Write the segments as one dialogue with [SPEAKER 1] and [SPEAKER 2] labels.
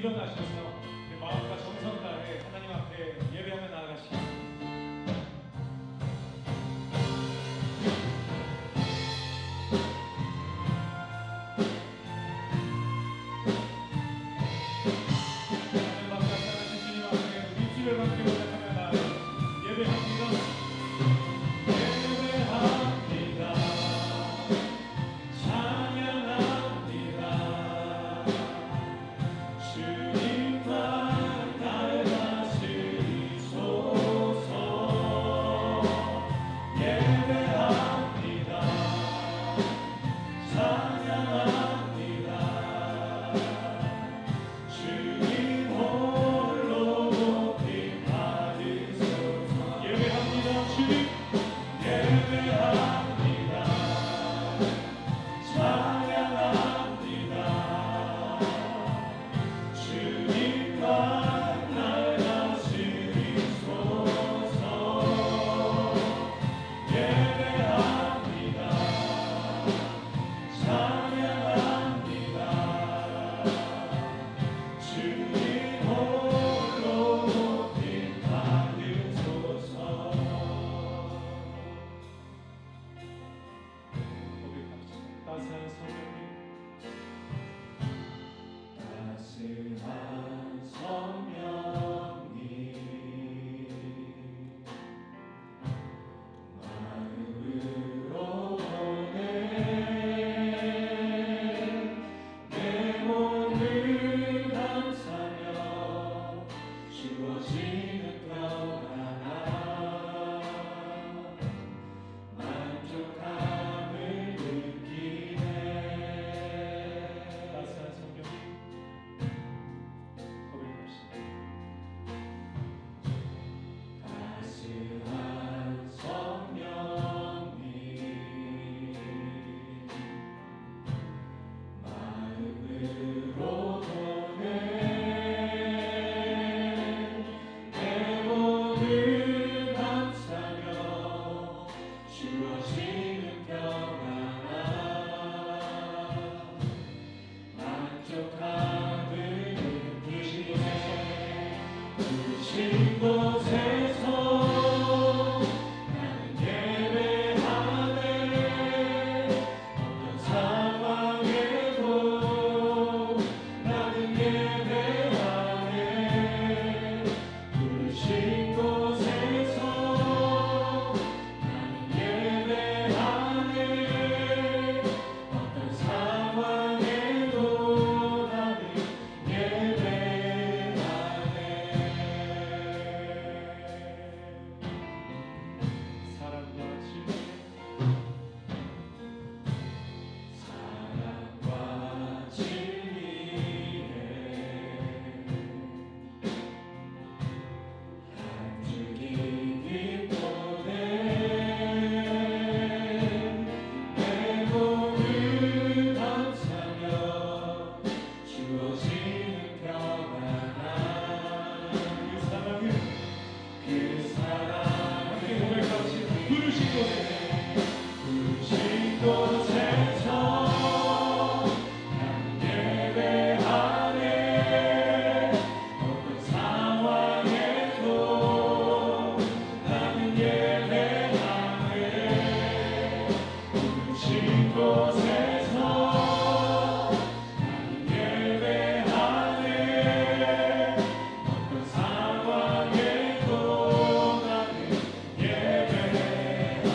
[SPEAKER 1] 일어나셔서 마음과 정성 다해 하나님 앞에 예배하며 나아가시기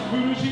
[SPEAKER 2] 부르신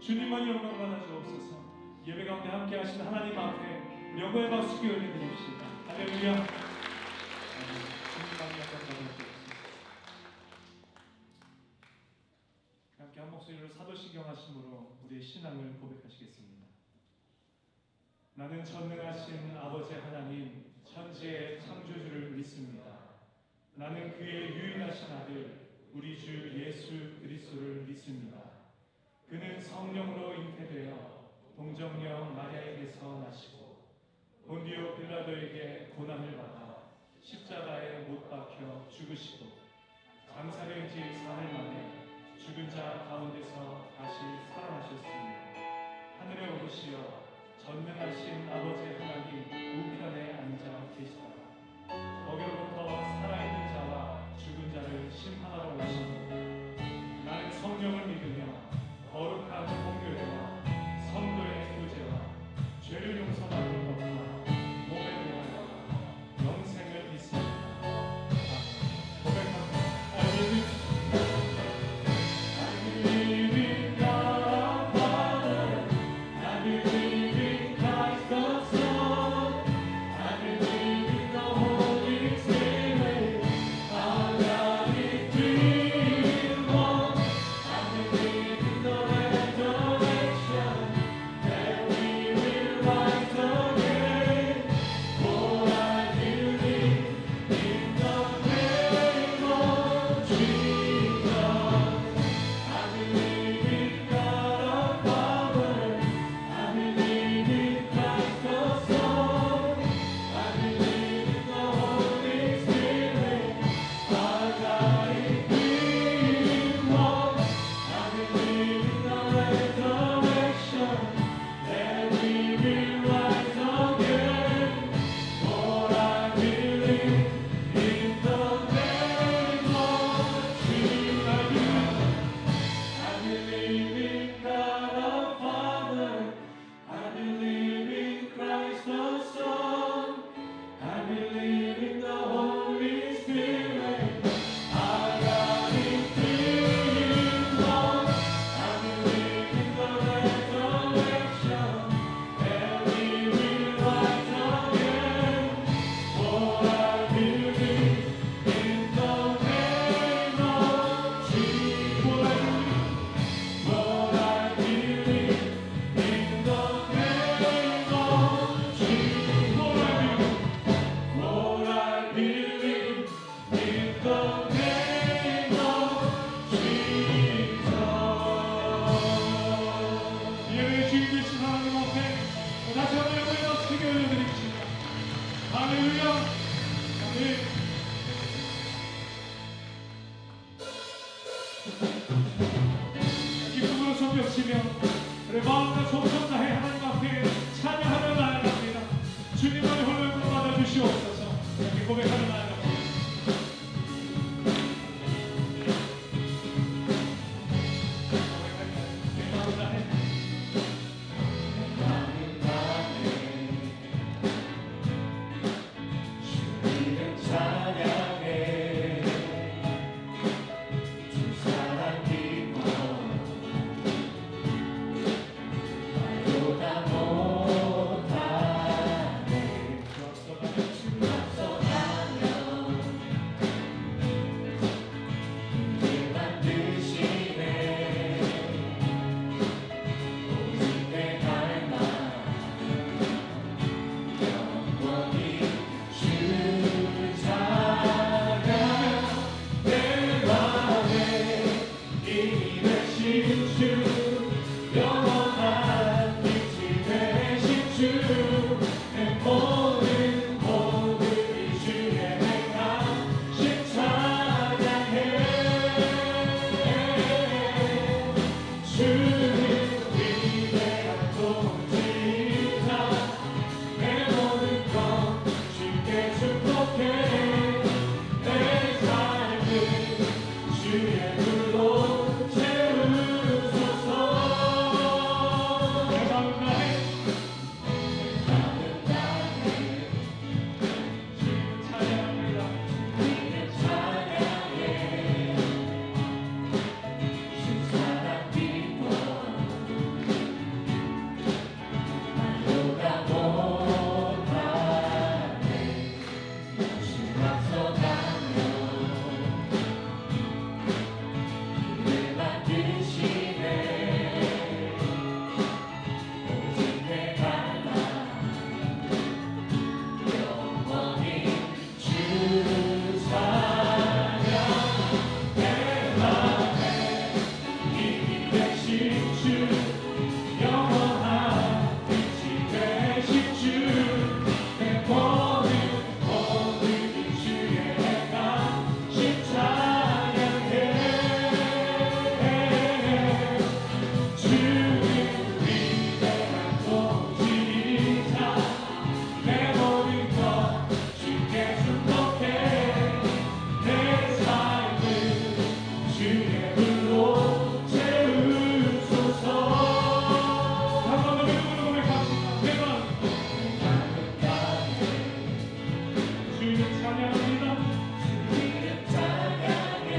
[SPEAKER 1] 주님만 영광 받아 주옵소서. 예배 가운데 함께 하신 하나님 앞에 영광의 박수 기울여 드립시다. 할렐루야. 주님만 영광 받아 주옵소서. 함께 한 목소리로 사도신경 하심으로 우리의 신앙을 고백하시겠습니다. 나는 전능하신 아버지 하나님 천지의 창조주를 믿습니다. 나는 그의 유일하신 아들 우리 주 예수 그리스도를 믿습니다. 그는 성령으로 잉태되어 동정녀 마리아에게서 나시고 본디오 빌라도에게 고난을 받아 십자가에 못 박혀 죽으시고 장사를 지 3일 만에 죽은 자 가운데서 다시 살아나셨습니다. 하늘에 오르시어 전능하신 아버지 하나님 우편에 앉아 계시다가 거기로부터 살아있는 자와 죽은 자를 심판하러 오시니 나는 성령을 믿으며 거룩한 공교회와 성도의 교제와 죄를 용서받는 것과 몸에 대하여 영생을 믿습니다. 고백합니다. I believe in God our Father. I believe in Christ the Son. I believe in the Holy Spirit. Our God is three in one. I believe in the resurrection, that we will rise again. For I believe in the name of Jesus. I believe in God our Father. I believe in Christ the Son. I believe in the Holy Spirit. Our God is three in one. I believe in the resurrection, that we will rise again. For I believe in the name of Jesus. I believe in God our Father. I believe in Christ the Son. I believe in the Holy Spirit. Our God is three in one. I believe in the resurrection, that we will rise again. For I believe in the name of Jesus. Lord, I believe in the name of Jesus. Lord, I believe in the name of Jesus. 예배 주인 되신 하나님 앞에 다시 한번 영광의 박수 올려드립시다. 할렐루야. 아멘. 기쁨으로 손뼉치며 우리 마음과 정성 다해 하나님 앞에 찬양하며 나아갑니다. 주님만의 홀로 영광 받아 주시옵소서. 이렇게 고백하며 나아갑니다. 내 마음 다해
[SPEAKER 2] 주님을 찬양해 주 사랑 기뻐 주의 불로 채우소서.
[SPEAKER 1] 한번 더 믿음으로 고백합시다. 내 마음을
[SPEAKER 2] 다해
[SPEAKER 1] 주님 찬양합니다.
[SPEAKER 2] 주님 찬양해.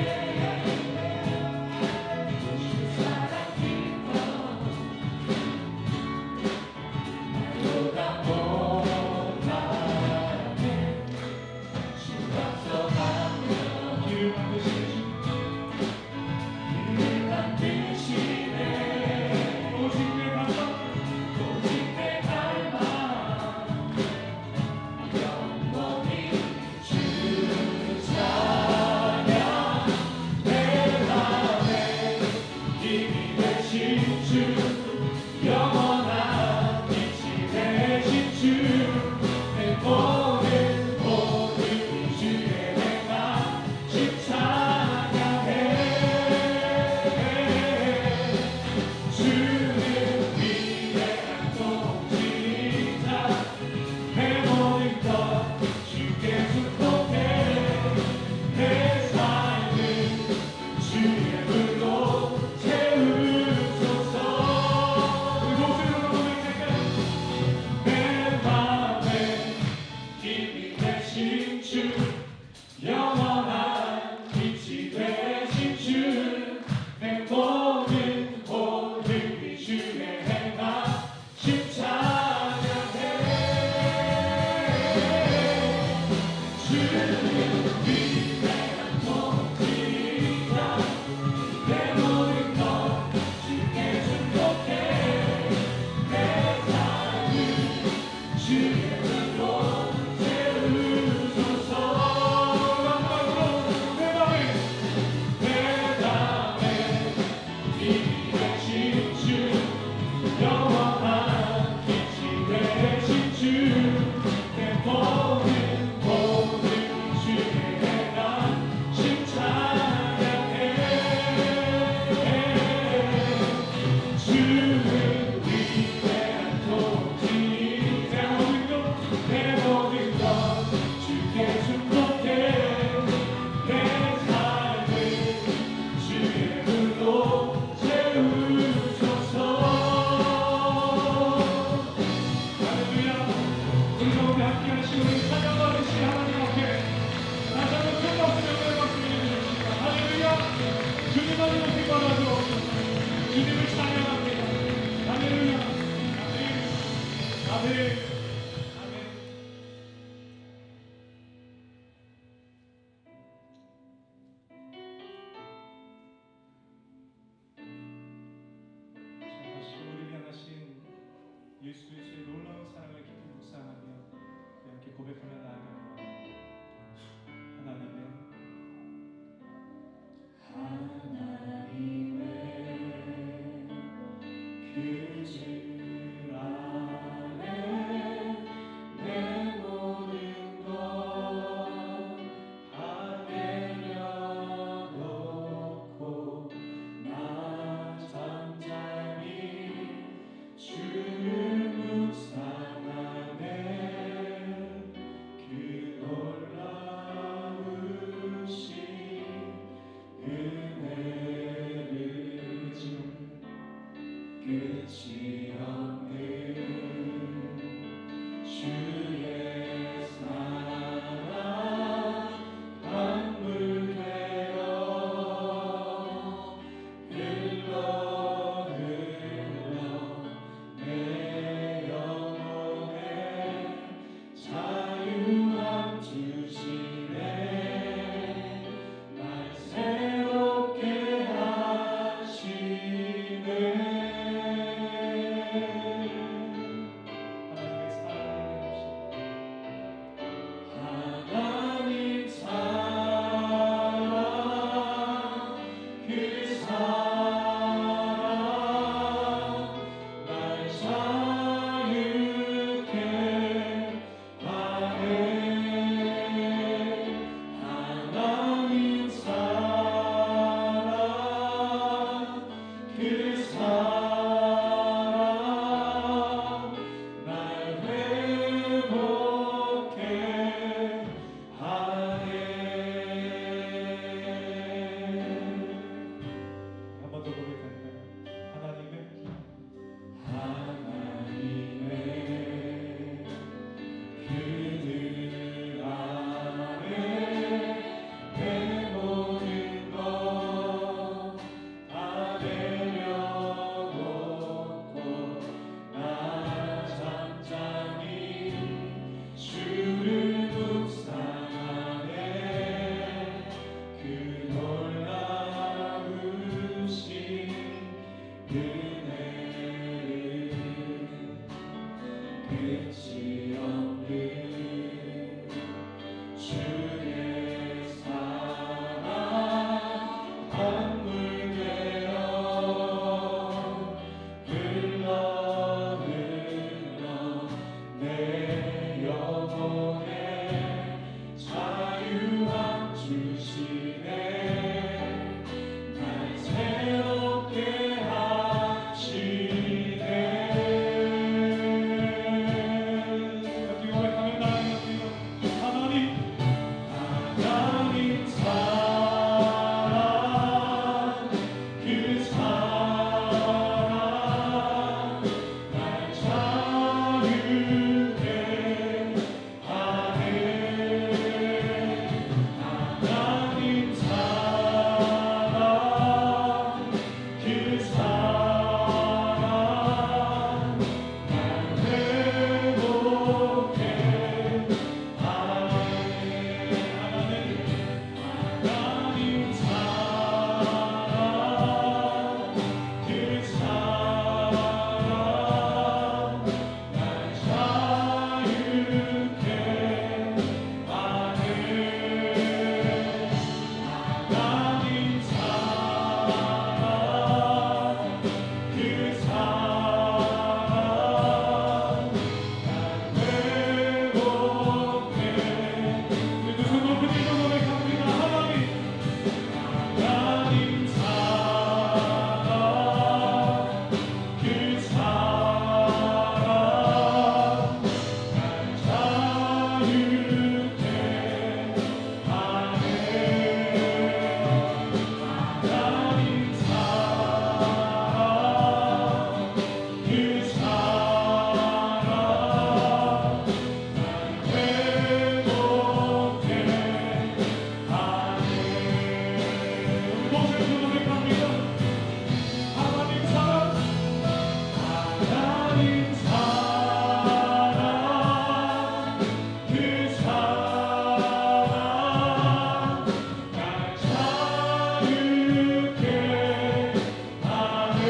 [SPEAKER 2] 주 사랑 깊어 나보다 못하네. 주 앞서가며
[SPEAKER 1] 길을 만드시는 주
[SPEAKER 2] 길을 만드시네.
[SPEAKER 1] 오직 내 감사
[SPEAKER 2] 오직 내 갈망 영원히 주 찬양. 내 맘에 힘이 되신 주 영원한 빛이 되신 주 내 모든 주의 행함 주 찬양해. 주는 위대한 통치자 내 모든 것 주께 축복해. 내 삶을 주의 불로 채우소서.
[SPEAKER 1] 우리 목소리로 고백할까요?
[SPEAKER 2] 내 맘에 힘이 되신 주 영원한 빛이 되신 주 내 모든 주의 행함 주 찬양해. 주는 위대한 통치자 내 모든 것 주께 축복해. 내 삶을 주의 불로 채우소서.
[SPEAKER 1] 내 마음을
[SPEAKER 2] 내 맘에 힘이 되신 주 영원한 빛이 되신 주 내 모든 주의 행함 주 찬양해. 주는 위대한 통치자 내 모든 것 주께 축복해. 내 삶을 주의 불로 채우소서.
[SPEAKER 1] 할렐루야. 우리 가운데 함께 하시는 우리 찬양 받으신 하나님 앞에 다시 한번 큰 박수 영광의 박수 드려주십시다. 할렐루야. 주님만이 높이 받아주옵소서. 주님을 찬양합니다. 할렐루야. 아멘. 아멘. 아멘. 다시 우리를 향하신 예수 그리스도의 놀라운 사랑을 깊이 묵상하며 함께 고백하며 나아가며
[SPEAKER 2] 하나님의 그 주 안에 내 모든 것 다 내려놓고 나 잠잠히 주를 묵상하네. 그 놀라우신 은혜를 준 끝이 내려놓고 나 잠잠히 주를 묵상하네. 그 놀라우신 은혜를 끝이 없는 주의 사랑 강물 되어 흘러 내 영혼에 자유함 주시네. 날 새롭게 하시네.
[SPEAKER 1] 같이 고백하며 나아갑니다. 하나님
[SPEAKER 2] 하나님 사랑 그 사랑 날 자유케 하네. 하나님 사랑 그 사랑 날 회복해 하네. 하나님 사랑 그 사랑 날 자유케 하네. 하나님 사랑 그 사랑 날 회복해.
[SPEAKER 1] 우리 두 손 높이 들고 고백합니다.
[SPEAKER 2] 하나님 사랑 그 사랑 날 자유케 하네. 하나님 사랑 그 사랑 날 회복해 하네.
[SPEAKER 1] 모세로 고백합니다. 하나님 사랑
[SPEAKER 2] 하나님 사랑 그 사랑 날 자유케 하네.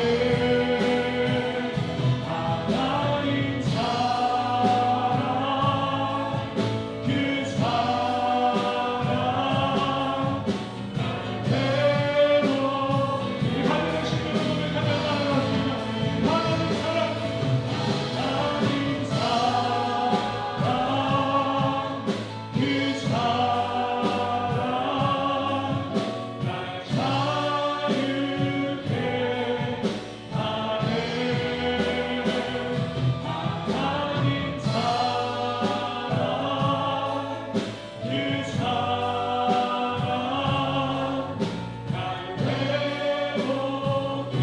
[SPEAKER 2] 하나님 사랑 그 사랑 날 회복해.
[SPEAKER 1] 하늘의 신으로 고백하며 나아갑니다. 하나님 사랑
[SPEAKER 2] 하나님 사랑 그 사랑 날 자유케 하네. 하나님 사랑 그 사랑 날 회복해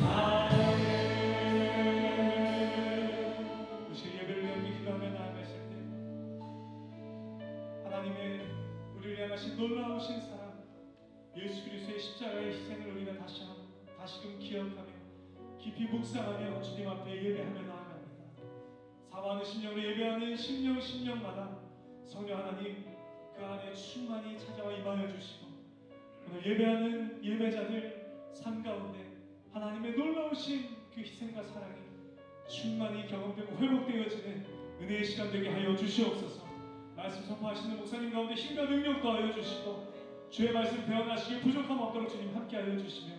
[SPEAKER 2] 하네.
[SPEAKER 1] 우리 예배를 드리며 기도하며 나아가실 때 하나님의 우리를 향하신 놀라우신 사랑 예수 그리스도의 십자가의 희생을 우리가 다시금 기억하며 깊이 묵상하며 주님 앞에 예배하며 나아갑니다. 사모하는 심령으로 예배하는 심령마다 성령 하나님 그 안에 충만히 찾아와 임하여 주시고 오늘 예배하는 예배자들 삶 가운데 하나님의 놀라우신 그 희생과 사랑이 충만히 경험되고 회복되어지는 은혜의 시간 되게 하여 주시옵소서. 말씀 선포하시는 목사님 가운데 힘과 능력 더하여 주시고 주의 말씀 배워나시기 부족함 없도록 주님 함께하여 주시며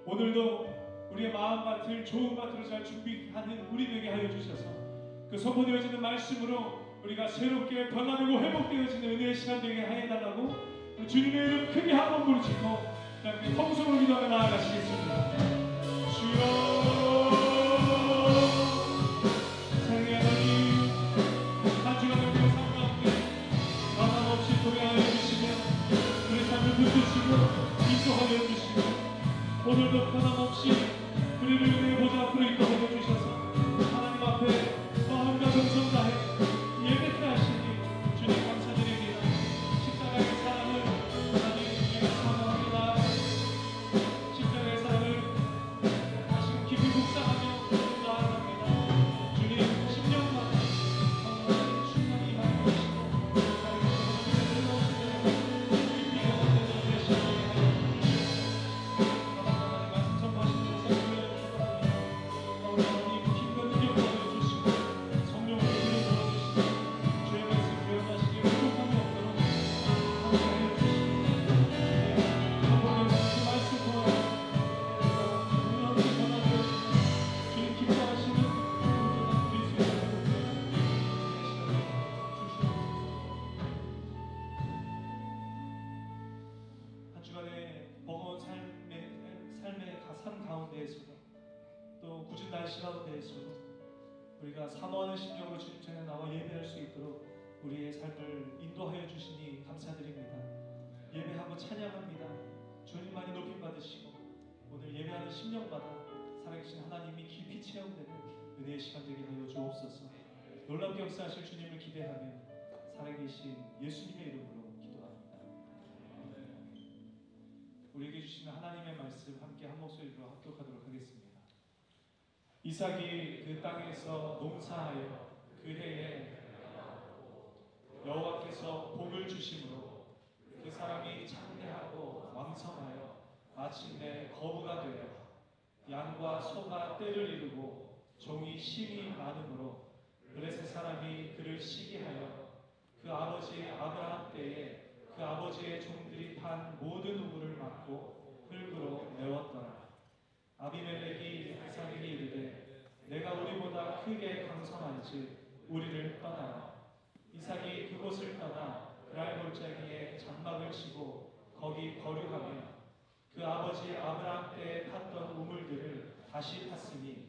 [SPEAKER 1] 오늘도 우리의 마음밭을 좋은 밭으로 잘 준비하는 우리 되게 하여 주셔서 그 선포되어지는 말씀으로 우리가 새롭게 변화되고 회복되어지는 은혜의 시간 되게 하여달라고 주님의 이름 크게 한번 부르짖고 그다음에 통성을 기도하며 나아가시겠습니다. 주여 사랑의 하나님 한 주간의 우리의 삶 가운데 변함없이 동행하여 주시며 우리 삶을 붙드시고 인도하여 주시고 오늘도 변함없이 우리를 은혜의 보좌 앞으로 인도하여 주셔서 하나님 앞에 마음과 정성 다해 예배케 하시니 주님 감사드립니다. 십자가의 사랑을 하나님 우리가 사랑합니다. 십자가의
[SPEAKER 3] 삶 가운데에서도 또 굳은 날씨 가운데에서도 우리가 사모하는 심령으로 주님 전에 나와 예배할 수 있도록 우리의 삶을 인도하여 주시니 감사드립니다. 예배하고 찬양합니다. 주님만이 높임 받으시고 오늘 예배하는 심령마다 살아계신 하나님이 깊이 체험되는 은혜의 시간 되게 하여 주옵소서. 놀랍게 역사하실 주님을 기대하며 살아계신 예수님의 이름으로 기도합니다. 우리에게 주시는 하나님의 말씀 함께 한 목소리로 합독하도록 하겠습니다. 이삭이 그 땅에서 농사하여 그 해에 여호와께서 복을 주심으로 그 사람이 창대하고 왕성하여 마침내 거부가 되어 양과 소가 떼를 이루고 종이 심이 많으므로 블레셋 사람이 그를 시기하여 그 아버지 아브라함 때에 그 아버지의 종들이 판 모든 우물을 막고 흙으로 메웠더라. 아비멜렉이 이삭에게 이르되 내가 우리보다 크게 강성한지 우리를 떠나라. 이삭이 그곳을 떠나 그랄 골짜기에 장막을 치고 거기 거류하며 그 아버지 아브라함 때에 팠던 우물들을 다시 팠으니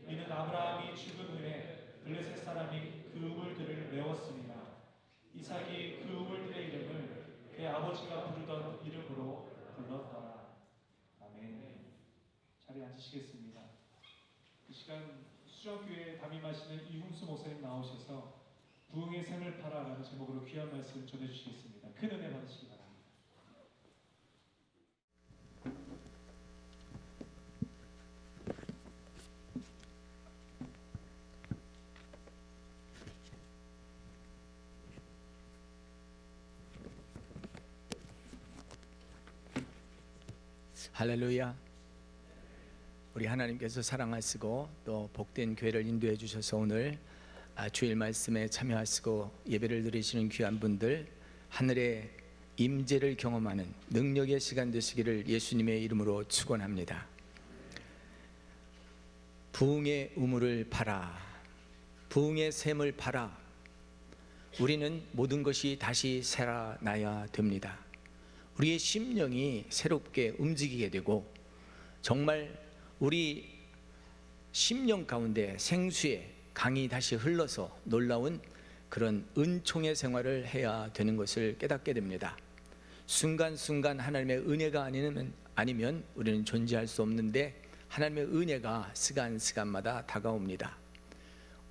[SPEAKER 3] 이는 아브라함이 죽은 후에 블레셋 사람이 그 우물들을 메웠습니다. 이삭이 그 우물들의 이름을 그의 아버지가 부르던 이름으로 불렀더라. 아멘. 자리에 앉으시겠습니다. 이 시간 수정교회에 담임하시는 이훈수 목사님 나오셔서 부흥의 샘을 팔아라는 제목으로 귀한 말씀 전해주시겠습니다. 큰 은혜 받으시기 바랍니다.
[SPEAKER 4] 할렐루야. 우리 하나님께서 사랑하시고 또 복된 교회를 인도해 주셔서 오늘 주일 말씀에 참여하시고 예배를 드리시는 귀한 분들 하늘의 임재를 경험하는 능력의 시간 되시기를 예수님의 이름으로 축원합니다. 부흥의 우물을 파라, 부흥의 샘을 파라. 우리는 모든 것이 다시 살아나야 됩니다. 우리의 심령이 새롭게 움직이게 되고 정말 우리 심령 가운데 생수의 강이 다시 흘러서 놀라운 그런 은총의 생활을 해야 되는 것을 깨닫게 됩니다. 순간순간 하나님의 은혜가 아니면 우리는 존재할 수 없는데 하나님의 은혜가 시간마다 다가옵니다.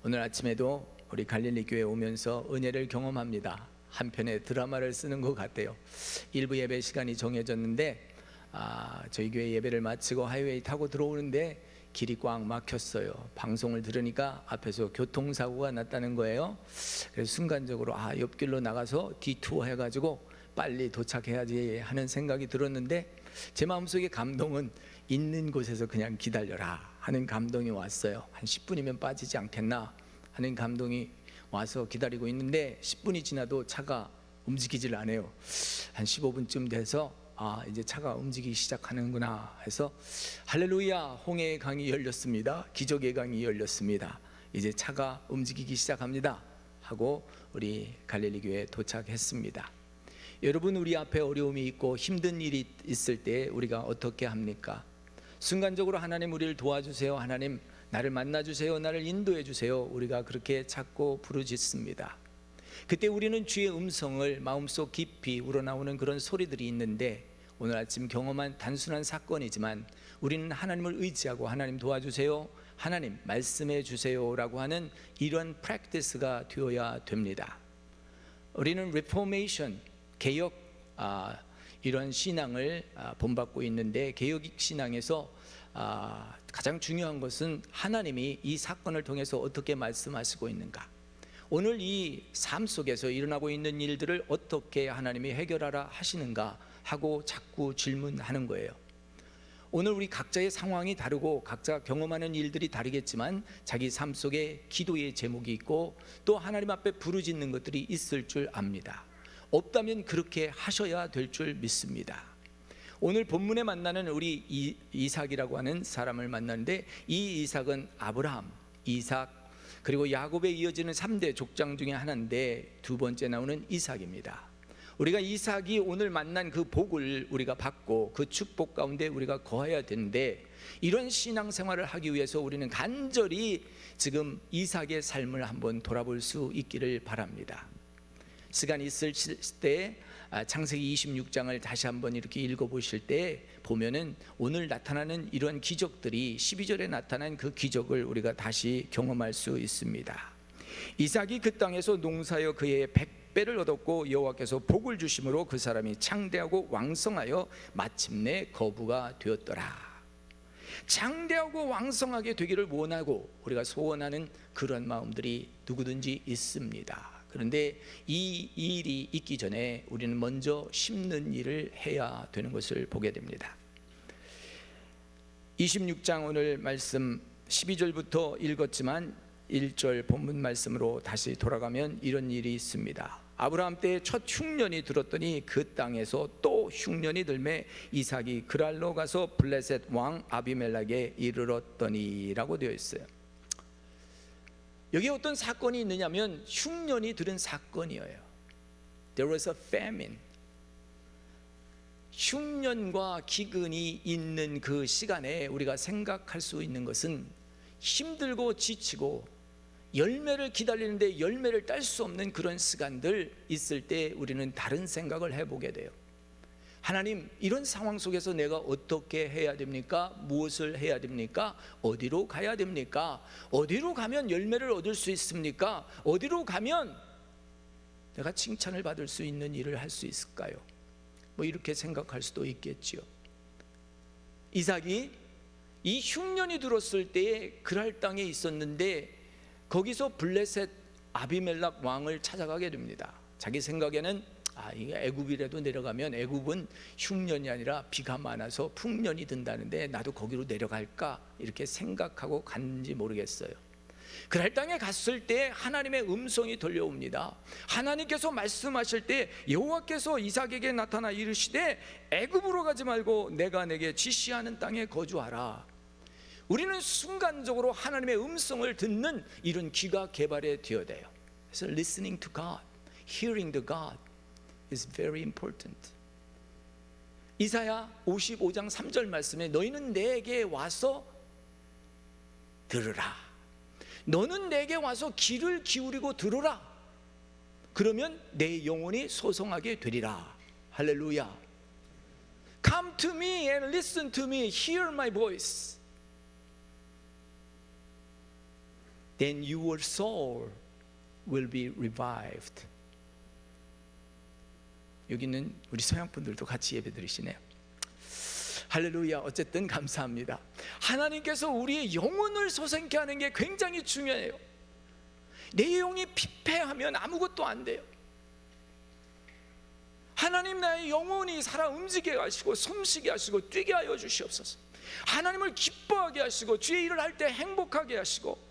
[SPEAKER 4] 오늘 아침에도 우리 갈릴리 교회에 오면서 은혜를 경험합니다. 한 편의 드라마를 쓰는 것 같아요. 일부 예배 시간이 정해졌는데 저희 교회 예배를 마치고 하이웨이 타고 들어오는데 길이 꽉 막혔어요. 방송을 들으니까 앞에서 교통사고가 났다는 거예요. 그래서 순간적으로 옆길로 나가서 디투어 해가지고 빨리 도착해야지 하는 생각이 들었는데 제 마음속에 감동은 있는 곳에서 그냥 기다려라 하는 감동이 왔어요. 한 10분이면 빠지지 않겠나 하는 감동이 와서 기다리고 있는데 10분이 지나도 차가 움직이질 않아요. 한 15분쯤 돼서 이제 차가 움직이기 시작하는구나 해서 할렐루야, 홍해의 강이 열렸습니다. 기적의 강이 열렸습니다. 이제 차가 움직이기 시작합니다 하고 우리 갈릴리 교회에 도착했습니다. 여러분, 우리 앞에 어려움이 있고 힘든 일이 있을 때 우리가 어떻게 합니까? 순간적으로 하나님 우리를 도와주세요, 하나님 나를 만나주세요, 나를 인도해주세요, 우리가 그렇게 찾고 부르짖습니다. 그때 우리는 주의 음성을 마음속 깊이 우러나오는 그런 소리들이 있는데 오늘 아침 경험한 단순한 사건이지만 우리는 하나님을 의지하고 하나님 도와주세요, 하나님 말씀해 주세요 라고 하는 이런 프랙티스가 되어야 됩니다. 우리는 리포메이션, 개혁 이런 신앙을 본받고 있는데 개혁 신앙에서 가장 중요한 것은 하나님이 이 사건을 통해서 어떻게 말씀하시고 있는가, 오늘 이 삶 속에서 일어나고 있는 일들을 어떻게 하나님이 해결하라 하시는가 하고 자꾸 질문하는 거예요. 오늘 우리 각자의 상황이 다르고 각자 경험하는 일들이 다르겠지만 자기 삶 속에 기도의 제목이 있고 또 하나님 앞에 부르짖는 것들이 있을 줄 압니다. 없다면 그렇게 하셔야 될 줄 믿습니다. 오늘 본문에 만나는 우리 이삭이라고 하는 사람을 만나는데 이 이삭은 아브라함, 이삭 그리고 야곱에 이어지는 3대 족장 중에 하나인데 두 번째 나오는 이삭입니다. 우리가 이삭이 오늘 만난 그 복을 우리가 받고 그 축복 가운데 우리가 거해야 되는데, 이런 신앙생활을 하기 위해서 우리는 간절히 지금 이삭의 삶을 한번 돌아볼 수 있기를 바랍니다. 시간 있을 때 창세기 26장을 다시 한번 이렇게 읽어보실 때 보면은 오늘 나타나는 이런 기적들이 12절에 나타난 그 기적을 우리가 다시 경험할 수 있습니다. 이삭이 그 땅에서 농사하여 그의 100배를 얻었고 여호와께서 복을 주심으로 그 사람이 창대하고 왕성하여 마침내 거부가 되었더라. 장대하고 왕성하게 되기를 원하고 우리가 소원하는 그런 마음들이 누구든지 있습니다. 그런데 이 일이 있기 전에 우리는 먼저 심는 일을 해야 되는 것을 보게 됩니다. 26장 오늘 말씀 12절부터 읽었지만 1절 본문 말씀으로 다시 돌아가면 이런 일이 있습니다. 아브라함 때 첫 흉년이 들었더니 그 땅에서 또 흉년이 들매 이삭이 그랄로 가서 블레셋 왕 아비멜렉에 이르렀더니라고 되어 있어요. 여기 어떤 사건이 있느냐면 흉년이 들은 사건이에요. There was a famine. 흉년과 기근이 있는 그 시간에 우리가 생각할 수 있는 것은 힘들고 지치고 열매를 기다리는데 열매를 딸 수 없는 그런 시간들 있을 때 우리는 다른 생각을 해보게 돼요. 하나님, 이런 상황 속에서 내가 어떻게 해야 됩니까? 무엇을 해야 됩니까? 어디로 가야 됩니까? 어디로 가면 열매를 얻을 수 있습니까? 어디로 가면 내가 칭찬을 받을 수 있는 일을 할 수 있을까요? 뭐 이렇게 생각할 수도 있겠지요. 이삭이 이 흉년이 들었을 때에 그랄 땅에 있었는데 거기서 블레셋 아비멜렉 왕을 찾아가게 됩니다. 자기 생각에는 이게 애굽이라도 내려가면 애굽은 흉년이 아니라 비가 많아서 풍년이 든다는데 나도 거기로 내려갈까 이렇게 생각하고 갔는지 모르겠어요. 그랄 땅에 갔을 때 하나님의 음성이 들려옵니다. 하나님께서 말씀하실 때 여호와께서 이삭에게 나타나 이르시되 애굽으로 가지 말고 내가 내게 지시하는 땅에 거주하라. 우리는 순간적으로 하나님의 음성을 듣는 이런 귀가 개발이 되어야 돼요. 그래서 listening to God, hearing the God is very important. 이사야 55장 3절 말씀에 너희는 내게 와서 들으라. 너는 내게 와서 귀를 기울이고 들으라. 그러면 내 영혼이 소성하게 되리라. 할렐루야. Come to me and listen to me. Hear my voice. Then your soul will be revived. 여기는 우리 서양 분들도 같이 예배 드리시네요. 할렐루야. 어쨌든 감사합니다. 하나님께서 우리의 영혼을 소생케 하는 게 굉장히 중요해요. 내 영이 피폐하면 아무것도 안 돼요. 하나님, 나의 영혼이 살아 움직이게 하시고 숨쉬게 하시고 뛰게 하여 주시옵소서. 하나님을 기뻐하게 하시고 주의 일을 할 때 행복하게 하시고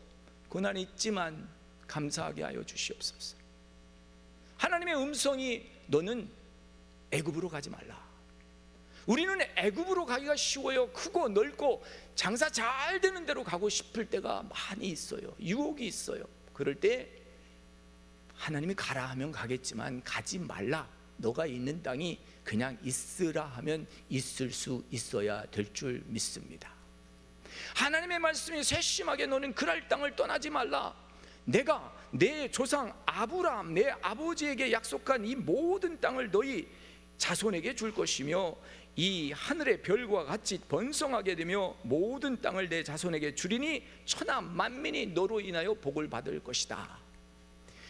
[SPEAKER 4] 고난이 있지만 감사하게 하여 주시옵소서. 하나님의 음성이 너는 애굽으로 가지 말라. 우리는 애굽으로 가기가 쉬워요. 크고 넓고 장사 잘 되는 데로 가고 싶을 때가 많이 있어요. 유혹이 있어요. 그럴 때 하나님이 가라 하면 가겠지만 가지 말라. 너가 있는 땅이 그냥 있으라 하면 있을 수 있어야 될 줄 믿습니다. 하나님의 말씀이 세심하게 너는 그랄 땅을 떠나지 말라. 내가 내 조상 아브라함 내 아버지에게 약속한 이 모든 땅을 너희 자손에게 줄 것이며 이 하늘의 별과 같이 번성하게 되며 모든 땅을 내 자손에게 주리니 천하 만민이 너로 인하여 복을 받을 것이다.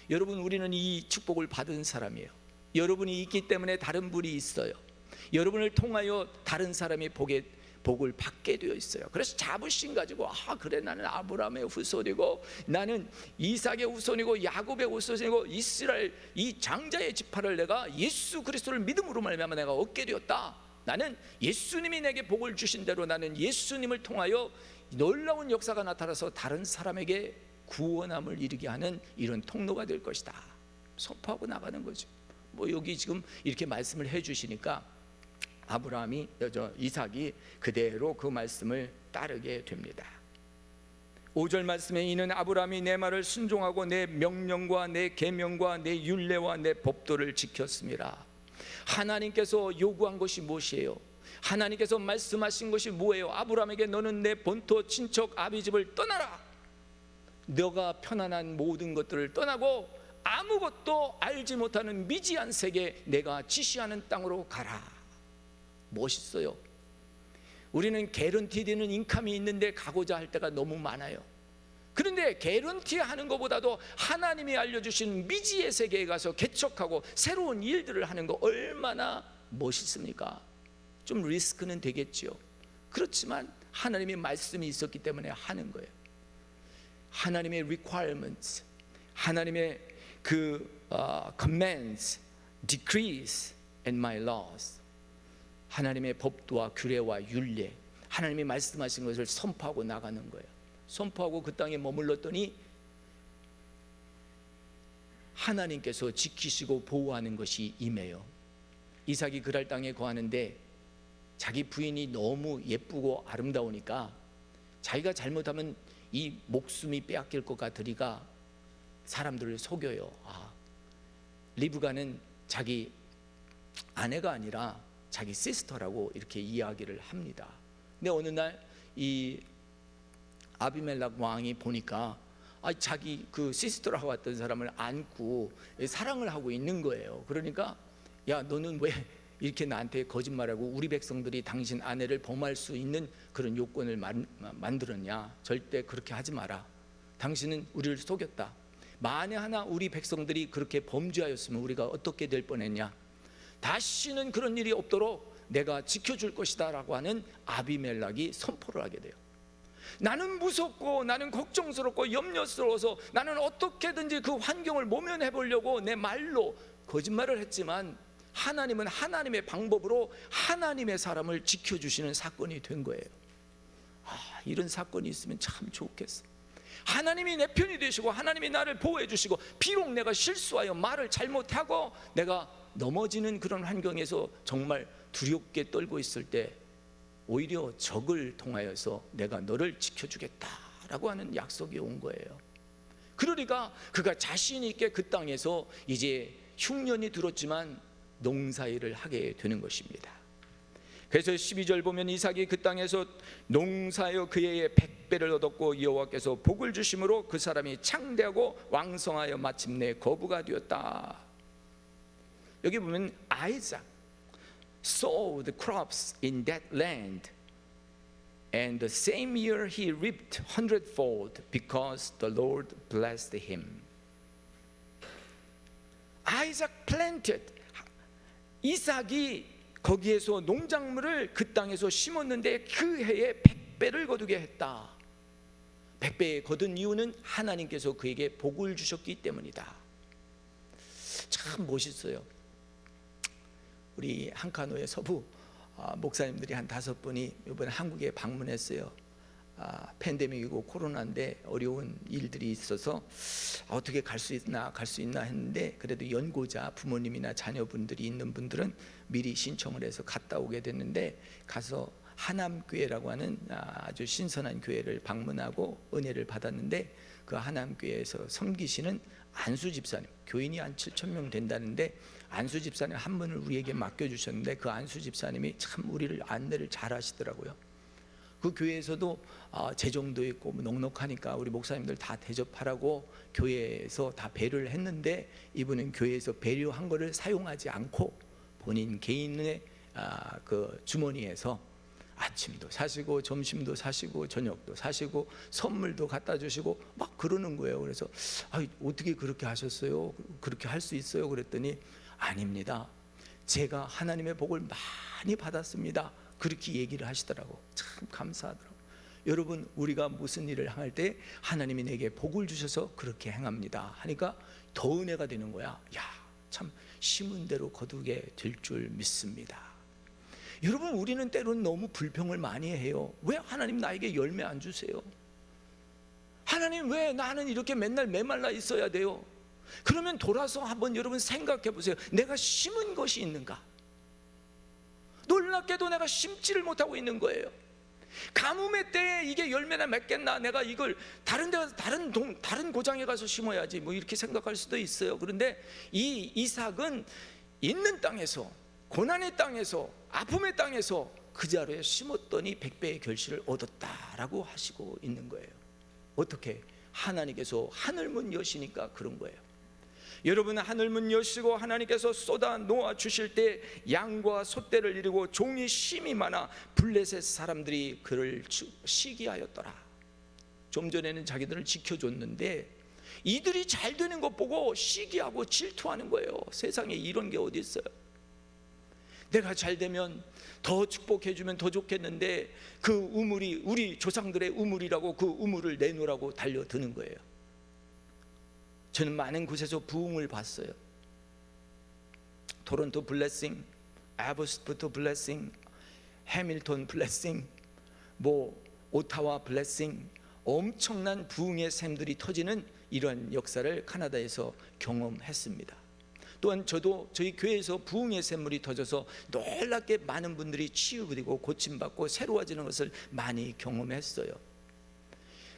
[SPEAKER 4] 여러분, 우리는 이 축복을 받은 사람이에요. 여러분이 있기 때문에 다른 분이 있어요. 여러분을 통하여 다른 사람이 복을 받게 되어 있어요. 그래서 자부심 가지고 그래 나는 아브라함의 후손이고 나는 이삭의 후손이고 야곱의 후손이고 이스라엘 이 장자의 지파를 내가 예수 그리스도를 믿음으로 말미암아 내가 얻게 되었다. 나는 예수님이 내게 복을 주신 대로 나는 예수님을 통하여 놀라운 역사가 나타나서 다른 사람에게 구원함을 이루게 하는 이런 통로가 될 것이다. 선포하고 나가는 거죠. 뭐 여기 지금 이렇게 말씀을 해주시니까 이삭이 그대로 그 말씀을 따르게 됩니다. 5절 말씀에 이는 아브라함이 내 말을 순종하고 내 명령과 내 계명과 내 율례와 내 법도를 지켰습니다. 하나님께서 요구한 것이 무엇이에요? 하나님께서 말씀하신 것이 뭐예요? 아브라함에게 너는 내 본토 친척 아비집을 떠나라. 너가 편안한 모든 것들을 떠나고 아무것도 알지 못하는 미지한 세계, 내가 지시하는 땅으로 가라. 멋있어요. 우리는 개런티되는 인컴이 있는데 가고자 할 때가 너무 많아요. 그런데 개런티 하는 것보다도 하나님이 알려주신 미지의 세계에 가서 개척하고 새로운 일들을 하는 거 얼마나 멋있습니까? 좀 리스크는 되겠죠. 그렇지만 하나님의 말씀이 있었기 때문에 하는 거예요. 하나님의 requirements, 하나님의 commands, decrees and my laws, 하나님의 법도와 규례와 율례, 하나님이 말씀하신 것을 선포하고 나가는 거예요. 선포하고 그 땅에 머물렀더니 하나님께서 지키시고 보호하는 것이 임해요. 이삭이 그랄 땅에 거하는데 자기 부인이 너무 예쁘고 아름다우니까 자기가 잘못하면 이 목숨이 빼앗길 것 같으니까 사람들을 속여요. 리브가는 자기 아내가 아니라 자기 시스터라고 이렇게 이야기를 합니다. 근데 어느 날 이 아비멜렉 왕이 보니까 자기 그 시스터라고 했던 사람을 안고 사랑을 하고 있는 거예요. 그러니까 야, 너는 왜 이렇게 나한테 거짓말하고 우리 백성들이 당신 아내를 범할 수 있는 그런 요건을 만들었냐? 절대 그렇게 하지 마라. 당신은 우리를 속였다. 만에 하나 우리 백성들이 그렇게 범죄하였으면 우리가 어떻게 될 뻔했냐? 다시는 그런 일이 없도록 내가 지켜줄 것이다 라고 하는 아비멜렉이 선포를 하게 돼요. 나는 무섭고 나는 걱정스럽고 염려스러워서 나는 어떻게든지 그 환경을 모면해 보려고 내 말로 거짓말을 했지만 하나님은 하나님의 방법으로 하나님의 사람을 지켜주시는 사건이 된 거예요. 이런 사건이 있으면 참 좋겠어. 하나님이 내 편이 되시고 하나님이 나를 보호해 주시고 비록 내가 실수하여 말을 잘못하고 내가 넘어지는 그런 환경에서 정말 두렵게 떨고 있을 때 오히려 적을 통하여서 내가 너를 지켜주겠다라고 하는 약속이 온 거예요. 그러니까 그가 자신 있게 그 땅에서 이제 흉년이 들었지만 농사일을 하게 되는 것입니다. 그래서 12절 보면 이삭이 그 땅에서 농사하여 그 해에 100배를 얻었고 여호와께서 복을 주심으로 그 사람이 창대하고 왕성하여 마침내 거부가 되었다. 여기 보면 Isaac sowed crops in that land, and the same year he reaped 100-fold because the Lord blessed him. Isaac planted. 이삭이 거기에서 농작물을 그 땅에서 심었는데 그 해에 100배를 거두게 했다. 100배 거둔 이유는 하나님께서 그에게 복을 주셨기 때문이다. 참 멋있어요. 우리 한카노의 서부 목사님들이 한 5분이 이번에 한국에 방문했어요. 팬데믹이고 코로나인데 어려운 일들이 있어서 어떻게 갈 수 있나 했는데 그래도 연고자 부모님이나 자녀분들이 있는 분들은 미리 신청을 해서 갔다 오게 됐는데 가서 하남교회라고 하는 아주 신선한 교회를 방문하고 은혜를 받았는데 그 하남교회에서 섬기시는 안수 집사님, 교인이 한 7,000명 된다는데 안수 집사님 한 분을 우리에게 맡겨주셨는데 그 안수 집사님이 참 우리를 안내를 잘 하시더라고요. 그 교회에서도 재정도 있고 넉넉하니까 우리 목사님들 다 대접하라고 교회에서 다 배려를 했는데 이분은 교회에서 배려한 거를 사용하지 않고 본인 개인의 그 주머니에서 아침도 사시고 점심도 사시고 저녁도 사시고 선물도 갖다 주시고 막 그러는 거예요. 그래서 어떻게 그렇게 하셨어요? 그렇게 할 수 있어요? 그랬더니 아닙니다. 제가 하나님의 복을 많이 받았습니다. 그렇게 얘기를 하시더라고. 참 감사하더라고. 여러분, 우리가 무슨 일을 행할 때 하나님이 내게 복을 주셔서 그렇게 행합니다 하니까 더 은혜가 되는 거야. 참 심은 대로 거두게 될 줄 믿습니다. 여러분, 우리는 때로는 너무 불평을 많이 해요. 왜 하나님 나에게 열매 안 주세요? 하나님 왜 나는 이렇게 맨날 메말라 있어야 돼요? 그러면 돌아서 한번 여러분 생각해 보세요. 내가 심은 것이 있는가? 놀랍게도 내가 심지를 못하고 있는 거예요. 가뭄의 때에 이게 열매나 맺겠나? 내가 이걸 다른 데 가서 다른 고장에 가서 심어야지 뭐 이렇게 생각할 수도 있어요. 그런데 이 이삭은 있는 땅에서, 고난의 땅에서, 아픔의 땅에서 그 자리에 심었더니 100배의 결실을 얻었다라고 하시고 있는 거예요. 어떻게? 하나님께서 하늘문 여시니까 그런 거예요. 여러분, 하늘문 여시고 하나님께서 쏟아 놓아 주실 때 양과 소떼를 이루고 종이 심이 많아 블레셋 사람들이 그를 시기하였더라. 좀 전에는 자기들을 지켜줬는데 이들이 잘 되는 것 보고 시기하고 질투하는 거예요. 세상에 이런 게 어디 있어요? 내가 잘 되면 더 축복해 주면 더 좋겠는데 그 우물이 우리 조상들의 우물이라고 그 우물을 내놓으라고 달려드는 거예요. 저는 많은 곳에서 부흥을 봤어요. 토론토 블레싱, 에버스부터 블레싱, 해밀턴 블레싱, 오타와 블레싱, 엄청난 부흥의 샘들이 터지는 이러한 역사를 카나다에서 경험했습니다. 또한 저도 저희 교회에서 부흥의 샘물이 터져서 놀랍게 많은 분들이 치유되고 고침받고 새로워지는 것을 많이 경험했어요.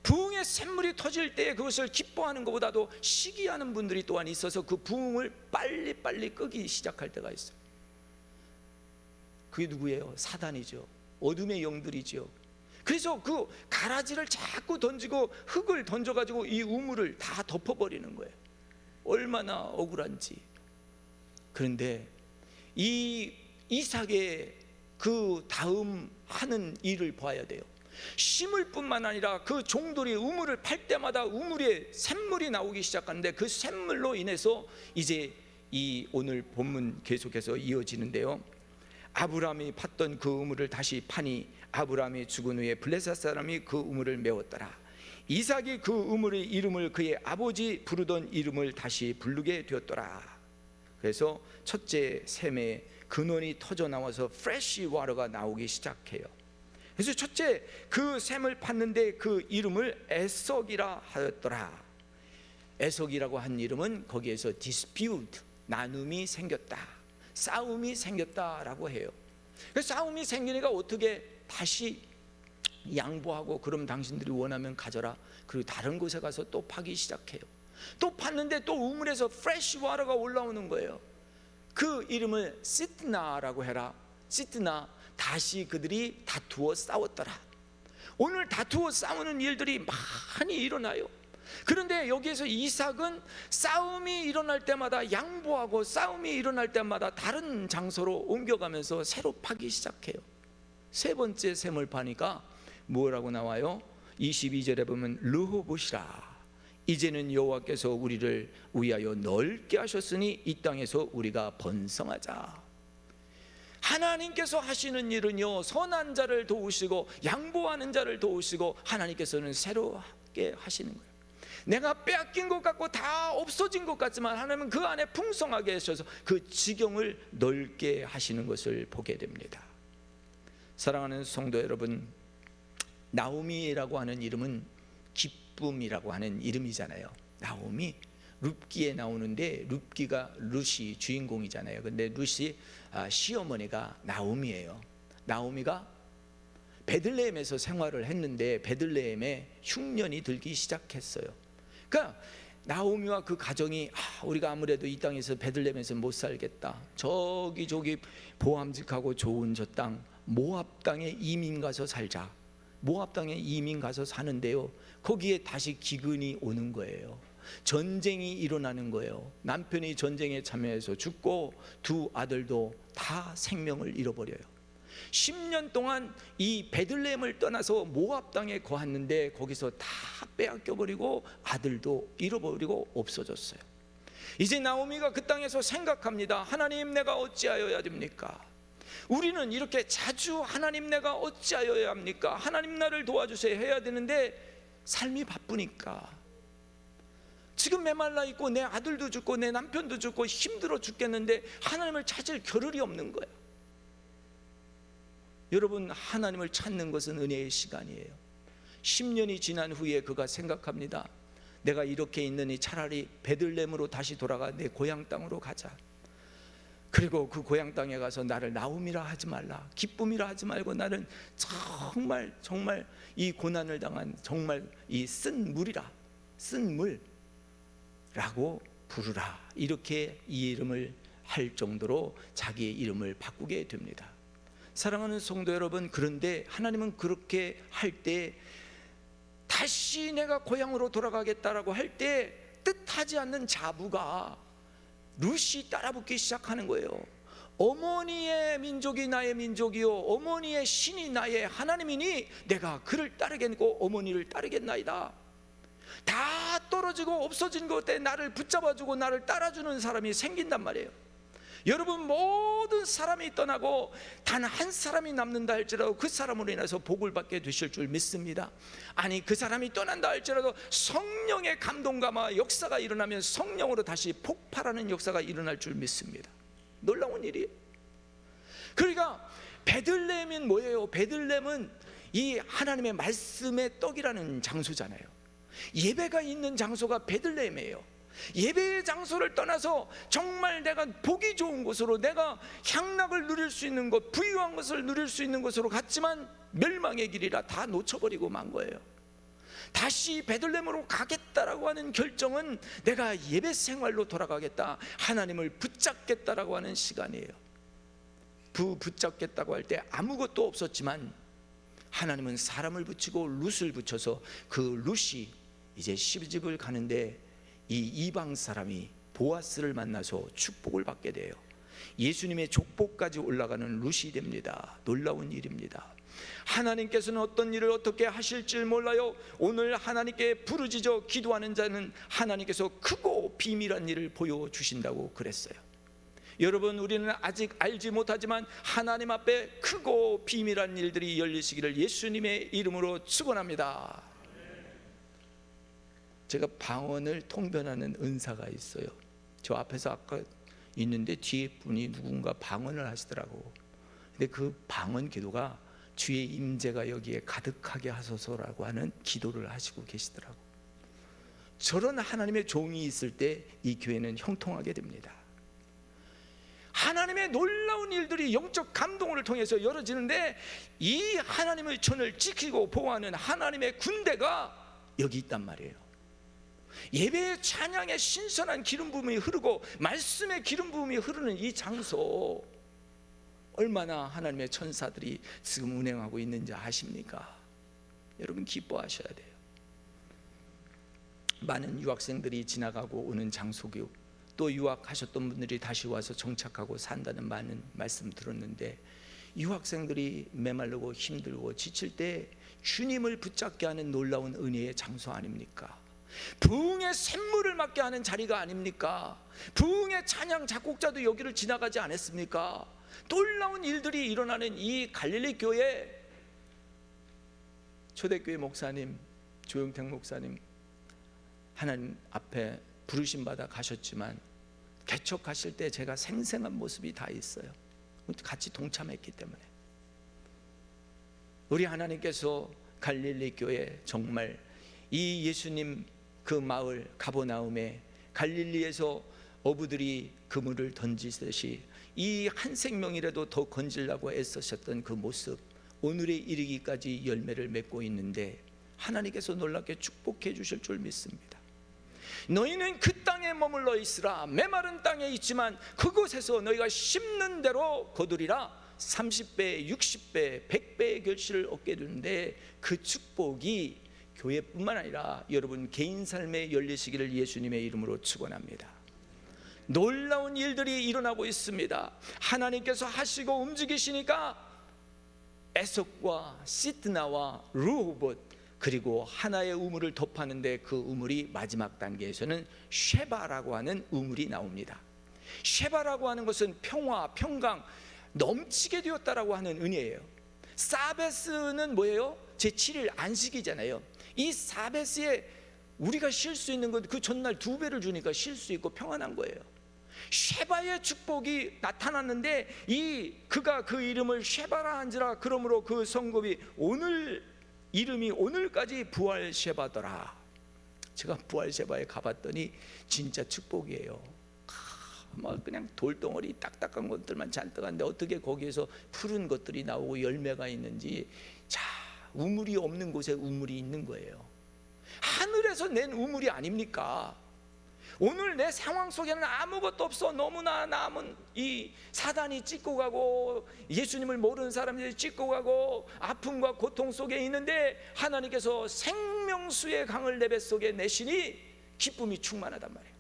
[SPEAKER 4] 부흥의 샘물이 터질 때 그것을 기뻐하는 것보다도 시기하는 분들이 또한 있어서 그 부흥을 빨리 끄기 시작할 때가 있어요. 그게 누구예요? 사단이죠. 어둠의 영들이죠. 그래서 그 가라지를 자꾸 던지고 흙을 던져가지고 이 우물을 다 덮어버리는 거예요. 얼마나 억울한지. 그런데 이 이삭의 그 다음 하는 일을 봐야 돼요. 심을 뿐만 아니라 그 종들이 우물을 팔 때마다 우물에 샘물이 나오기 시작하는데 그 샘물로 인해서 이제 이 오늘 본문 계속해서 이어지는데요. 아브라함이 팠던 그 우물을 다시 파니 아브라함이 죽은 후에 블레셋 사람이 그 우물을 메웠더라. 이삭이 그 우물의 이름을 그의 아버지 부르던 이름을 다시 부르게 되었더라. 그래서 첫째 샘에 근원이 터져 나와서 프레시 와터가 나오기 시작해요. 그래서 첫째 그 샘을 팠는데 그 이름을 에석이라 하였더라. 에석이라고 한 이름은 거기에서 dispute, 나눔이 생겼다, 싸움이 생겼다라고 해요. 그래서 싸움이 생기니까 어떻게 다시 양보하고 그럼 당신들이 원하면 가져라. 그리고 다른 곳에 가서 또 파기 시작해요. 또 팠는데 또 우물에서 프레시 와터가 올라오는 거예요. 그 이름을 시트나라고 해라. 시트나. 다시 그들이 다투어 싸웠더라. 오늘 다투어 싸우는 일들이 많이 일어나요. 그런데 여기에서 이삭은 싸움이 일어날 때마다 양보하고 싸움이 일어날 때마다 다른 장소로 옮겨가면서 새로 파기 시작해요. 세 번째 샘을 파니까 뭐라고 나와요? 22절에 보면 르호봇이라. 이제는 여호와께서 우리를 위하여 넓게 하셨으니 이 땅에서 우리가 번성하자. 하나님께서 하시는 일은요, 선한 자를 도우시고 양보하는 자를 도우시고 하나님께서는 새롭게 하시는 거예요. 내가 빼앗긴 것 같고 다 없어진 것 같지만 하나님은 그 안에 풍성하게 하셔서 그 지경을 넓게 하시는 것을 보게 됩니다. 사랑하는 성도 여러분, 나오미라고 하는 이름은 기쁨이라고 하는 이름이잖아요. 나오미, 룻기에 나오는데 룻기가 룻이 주인공이잖아요. 근데 룻이 시어머니가 나오미예요. 나오미가 베들레헴에서 생활을 했는데 베들레헴에 흉년이 들기 시작했어요. 그러니까 나오미와 그 가정이 우리가 아무래도 이 땅에서 베들레헴에서 못 살겠다. 저기 보암직하고 좋은 저 땅 모압 땅에 이민 가서 살자. 모압 땅에 이민 가서 사는데요, 거기에 다시 기근이 오는 거예요. 전쟁이 일어나는 거예요. 남편이 전쟁에 참여해서 죽고 두 아들도 다 생명을 잃어버려요. 10년 동안 이 베들레헴을 떠나서 모압 땅에 거했는데 거기서 다 빼앗겨버리고 아들도 잃어버리고 없어졌어요. 이제 나오미가 그 땅에서 생각합니다. 하나님, 내가 어찌하여야 됩니까? 우리는 이렇게 자주 하나님, 내가 어찌하여야 합니까? 하나님, 나를 도와주세요 해야 되는데 삶이 바쁘니까 지금 메말라 있고 내 아들도 죽고 내 남편도 죽고 힘들어 죽겠는데 하나님을 찾을 겨를이 없는 거예요. 여러분, 하나님을 찾는 것은 은혜의 시간이에요. 10년이 지난 후에 그가 생각합니다. 내가 이렇게 있느니 차라리 베들레헴으로 다시 돌아가 내 고향 땅으로 가자. 그리고 그 고향 땅에 가서 나를 나옴이라 하지 말라, 기쁨이라 하지 말고 나는 정말 이 고난을 당한 정말 이 쓴 물이라, 쓴 물라고 부르라. 이렇게 이 이름을 할 정도로 자기의 이름을 바꾸게 됩니다. 사랑하는 성도 여러분, 그런데 하나님은 그렇게 할 때, 다시 내가 고향으로 돌아가겠다라고 할 때 뜻하지 않는 자부가 룻이 따라붙기 시작하는 거예요. 어머니의 민족이 나의 민족이요, 어머니의 신이 나의 하나님이니 내가 그를 따르겠고 어머니를 따르겠나이다. 다 떨어지고 없어진 것에 나를 붙잡아주고 나를 따라주는 사람이 생긴단 말이에요. 여러분, 모든 사람이 떠나고 단 한 사람이 남는다 할지라도 그 사람으로 인해서 복을 받게 되실 줄 믿습니다. 아니, 그 사람이 떠난다 할지라도 성령의 감동과 역사가 일어나면 성령으로 다시 폭발하는 역사가 일어날 줄 믿습니다. 놀라운 일이에요. 그러니까 베들레헴은 뭐예요? 베들레헴은 이 하나님의 말씀의 떡이라는 장소잖아요. 예배가 있는 장소가 베들레헴이에요. 예배의 장소를 떠나서 정말 내가 보기 좋은 곳으로, 내가 향락을 누릴 수 있는 것, 부유한 것을 누릴 수 있는 곳으로 갔지만 멸망의 길이라 다 놓쳐버리고 만 거예요. 다시 베들레헴으로 가겠다라고 하는 결정은 내가 예배 생활로 돌아가겠다, 하나님을 붙잡겠다라고 하는 시간이에요. 붙잡겠다고 할 때 아무것도 없었지만 하나님은 사람을 붙이고 룻을 붙여서 그 룻이 이제 시집을 가는데 이 이방 사람이 보아스를 만나서 축복을 받게 돼요. 예수님의 족보까지 올라가는 룻이 됩니다. 놀라운 일입니다. 하나님께서는 어떤 일을 어떻게 하실지 몰라요. 오늘 하나님께 부르짖어 기도하는 자는 하나님께서 크고 비밀한 일을 보여주신다고 그랬어요. 여러분, 우리는 아직 알지 못하지만 하나님 앞에 크고 비밀한 일들이 열리시기를 예수님의 이름으로 축원합니다. 제가 방언을 통변하는 은사가 있어요. 저 앞에서 아까 있는데 뒤에 분이 누군가 방언을 하시더라고. 근데 그 방언 기도가 주의 임재가 여기에 가득하게 하소서라고 하는 기도를 하시고 계시더라고. 저런 하나님의 종이 있을 때 이 교회는 형통하게 됩니다. 하나님의 놀라운 일들이 영적 감동을 통해서 열어지는데, 이 하나님의 천을 지키고 보호하는 하나님의 군대가 여기 있단 말이에요. 예배의 찬양의 신선한 기름 부음이 흐르고 말씀의 기름 부음이 흐르는 이 장소, 얼마나 하나님의 천사들이 지금 운행하고 있는지 아십니까? 여러분, 기뻐하셔야 돼요. 많은 유학생들이 지나가고 오는 장소고, 또 유학하셨던 분들이 다시 와서 정착하고 산다는 많은 말씀 들었는데, 유학생들이 메마르고 힘들고 지칠 때 주님을 붙잡게 하는 놀라운 은혜의 장소 아닙니까? 부흥의 샘물을 맡게 하는 자리가 아닙니까? 부흥의 찬양 작곡자도 여기를 지나가지 않았습니까? 놀라운 일들이 일어나는 이 갈릴리 교회, 초대교회 목사님 조영택 목사님, 하나님 앞에 부르심 받아 가셨지만 개척하실 때 제가 생생한 모습이 다 있어요. 같이 동참했기 때문에. 우리 하나님께서 갈릴리 교회, 정말 이 예수님 그 마을 가버나움에 갈릴리에서 어부들이 그물을 던지듯이 이 한 생명이라도 더 건지려고 애쓰셨던 그 모습, 오늘에 이르기까지 열매를 맺고 있는데 하나님께서 놀랍게 축복해 주실 줄 믿습니다. 너희는 그 땅에 머물러 있으라. 메마른 땅에 있지만 그곳에서 너희가 심는 대로 거두리라. 30배, 60배, 100배의 결실을 얻게 되는데, 그 축복이 교회뿐만 아니라 여러분 개인 삶에 열리시기를 예수님의 이름으로 축원합니다. 놀라운 일들이 일어나고 있습니다. 하나님께서 하시고 움직이시니까 에석과 시트나와 르호봇, 그리고 하나의 우물을 덮하는데 그 우물이 마지막 단계에서는 쉐바라고 하는 우물이 나옵니다. 쉐바라고 하는 것은 평화, 평강, 넘치게 되었다라고 하는 은혜예요. 사베스는 뭐예요? 제7일 안식이잖아요. 이 사베스에 우리가 쉴 수 있는 것, 그 전날 2배를 주니까 쉴 수 있고 평안한 거예요. 쉐바의 축복이 나타났는데, 그가 그 이름을 쉐바라 한지라. 그러므로 그 성읍이 이름이 오늘까지 부활쉐바더라. 제가 부활쉐바에 가봤더니 진짜 축복이에요. 막 그냥 돌덩어리 딱딱한 것들만 잔뜩 한데 어떻게 거기에서 푸른 것들이 나오고 열매가 있는지. 자, 우물이 없는 곳에 우물이 있는 거예요. 하늘에서 낸 우물이 아닙니까? 오늘 내 상황 속에는 아무것도 없어. 너무나 남은 이 사단이 찢고 가고 예수님을 모르는 사람들이 찢고 가고 아픔과 고통 속에 있는데 하나님께서 생명수의 강을 내 뱃속에 내시니 기쁨이 충만하단 말이에요.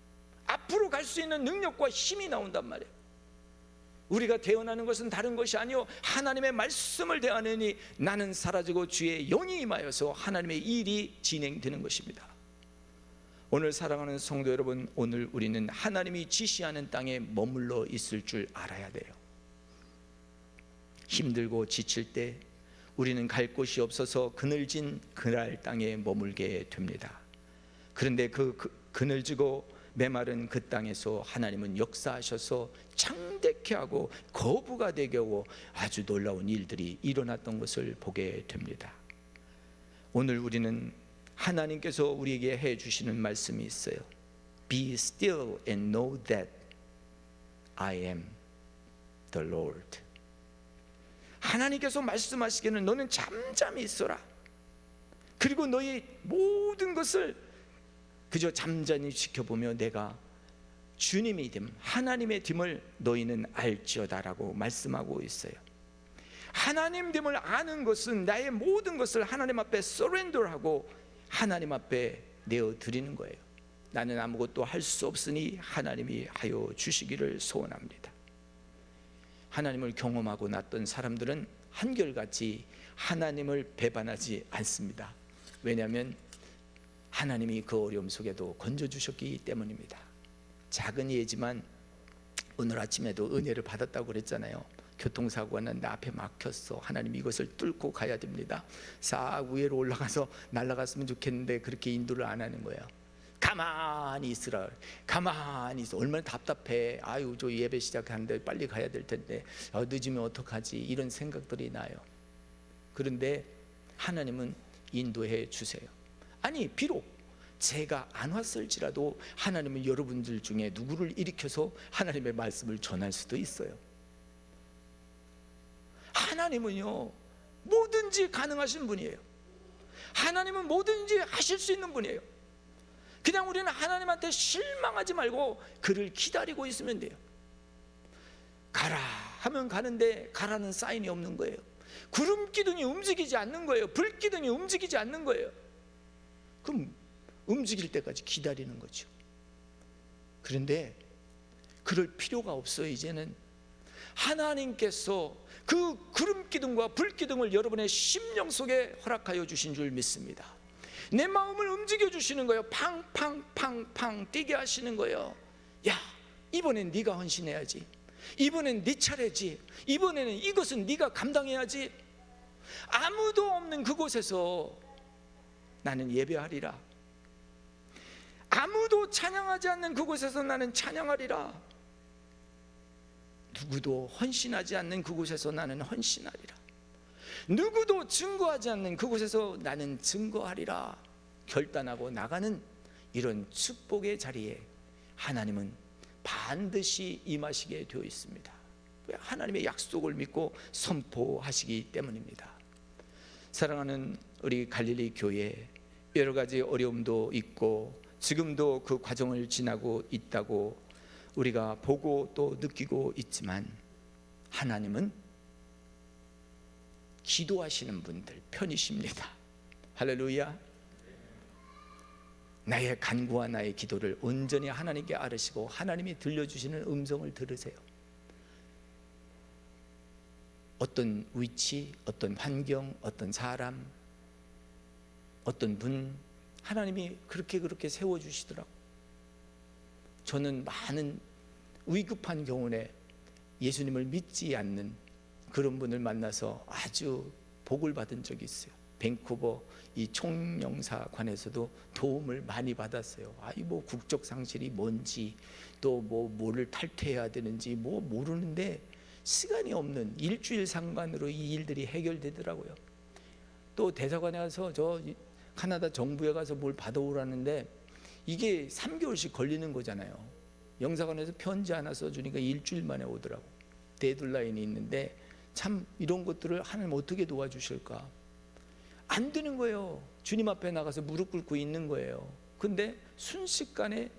[SPEAKER 4] 앞으로 갈 수 있는 능력과 힘이 나온단 말이에요. 우리가 대언하는 것은 다른 것이 아니요 하나님의 말씀을 대하느니 나는 사라지고 주의 영이 임하여서 하나님의 일이 진행되는 것입니다. 오늘 사랑하는 성도 여러분, 오늘 우리는 하나님이 지시하는 땅에 머물러 있을 줄 알아야 돼요. 힘들고 지칠 때 우리는 갈 곳이 없어서 그늘진 그랄 땅에 머물게 됩니다. 그런데 그 그늘지고 메마른 그 땅에서 하나님은 역사하셔서 창대케 하고 거부가 되게 하고 아주 놀라운 일들이 일어났던 것을 보게 됩니다. 오늘 우리는 하나님께서 우리에게 해주시는 말씀이 있어요. Be still and know that I am the Lord. 하나님께서 말씀하시기는 너는 잠잠히 있어라. 그리고 너희 모든 것을 그저 잠잠히 지켜보며 내가 주님의 됨, 하나님의 됨을 너희는 알지어다라고 말씀하고 있어요. 하나님 됨을 아는 것은 나의 모든 것을 하나님 앞에 서렌더하고 하나님 앞에 내어드리는 거예요. 나는 아무것도 할 수 없으니 하나님이 하여 주시기를 소원합니다. 하나님을 경험하고 났던 사람들은 한결같이 하나님을 배반하지 않습니다. 왜냐하면 하나님이 그 어려움 속에도 건져주셨기 때문입니다. 작은 예지만 오늘 아침에도 은혜를 받았다고 그랬잖아요. 교통사고가 났는데 앞에 막혔어. 하나님 이것을 뚫고 가야 됩니다. 싹 위로 올라가서 날아갔으면 좋겠는데 그렇게 인도를 안 하는 거예요. 가만히 있으라. 가만히 있어. 얼마나 답답해. 아유 저 예배 시작하는데 빨리 가야 될 텐데 늦으면 어떡하지, 이런 생각들이 나요. 그런데 하나님은 인도해 주세요. 아니 비록 제가 안 왔을지라도 하나님은 여러분들 중에 누구를 일으켜서 하나님의 말씀을 전할 수도 있어요. 하나님은요 뭐든지 가능하신 분이에요. 하나님은 뭐든지 하실 수 있는 분이에요. 그냥 우리는 하나님한테 실망하지 말고 그를 기다리고 있으면 돼요. 가라 하면 가는데 가라는 사인이 없는 거예요. 구름 기둥이 움직이지 않는 거예요. 불 기둥이 움직이지 않는 거예요. 그럼 움직일 때까지 기다리는 거죠. 그런데 그럴 필요가 없어요. 이제는 하나님께서 그 구름 기둥과 불 기둥을 여러분의 심령 속에 허락하여 주신 줄 믿습니다. 내 마음을 움직여 주시는 거예요. 팡팡팡팡 뛰게 하시는 거예요. 야 이번엔 네가 헌신해야지. 이번엔 네 차례지. 이번에는 이것은 네가 감당해야지. 아무도 없는 그곳에서 나는 예배하리라. 아무도 찬양하지 않는 그곳에서 나는 찬양하리라. 누구도 헌신하지 않는 그곳에서 나는 헌신하리라. 누구도 증거하지 않는 그곳에서 나는 증거하리라 결단하고 나가는 이런 축복의 자리에 하나님은 반드시 임하시게 되어 있습니다. 하나님의 약속을 믿고 선포하시기 때문입니다. 사랑하는 우리 갈릴리 교회, 여러 가지 어려움도 있고 지금도 그 과정을 지나고 있다고 우리가 보고 또 느끼고 있지만 하나님은 기도하시는 분들 편이십니다. 할렐루야. 나의 간구와 나의 기도를 온전히 하나님께 아뢰시고 하나님이 들려주시는 음성을 들으세요. 어떤 위치, 어떤 환경, 어떤 사람, 어떤 분 하나님이 그렇게 세워주시더라고. 저는 많은 위급한 경우에 예수님을 믿지 않는 그런 분을 만나서 아주 복을 받은 적이 있어요. 밴쿠버 이 총영사관에서도 도움을 많이 받았어요. 아이 뭐 국적 상실이 뭔지 또 뭐를 탈퇴해야 되는지 뭐 모르는데 시간이 없는 일주일 상관으로 이 일들이 해결되더라고요. 또 대사관에 가서 저 카나다 정부에 가서 뭘 받아오라는데 이게 3개월씩 걸리는 거잖아요. 영사관에서 편지 하나 써주니까 일주일 만에 오더라고. 데드라인이 있는데 참 이런 것들을 하나님 어떻게 도와주실까? 안 되는 거예요. 주님 앞에 나가서 무릎 꿇고 있는 거예요. 근데 순식간에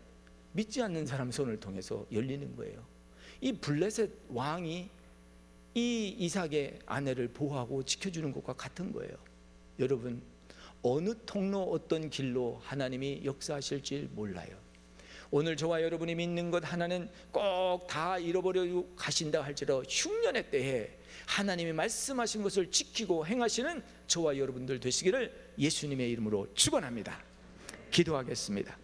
[SPEAKER 4] 믿지 않는 사람 손을 통해서 열리는 거예요. 이 블레셋 왕이 이 이삭의 아내를 보호하고 지켜주는 것과 같은 거예요. 여러분, 어느 통로 어떤 길로 하나님이 역사하실지 몰라요. 오늘 저와 여러분이 믿는 것 하나는 꼭 다 잃어버려 가신다 할지라도 흉년의 때에 하나님이 말씀하신 것을 지키고 행하시는 저와 여러분들 되시기를 예수님의 이름으로 축원합니다. 기도하겠습니다.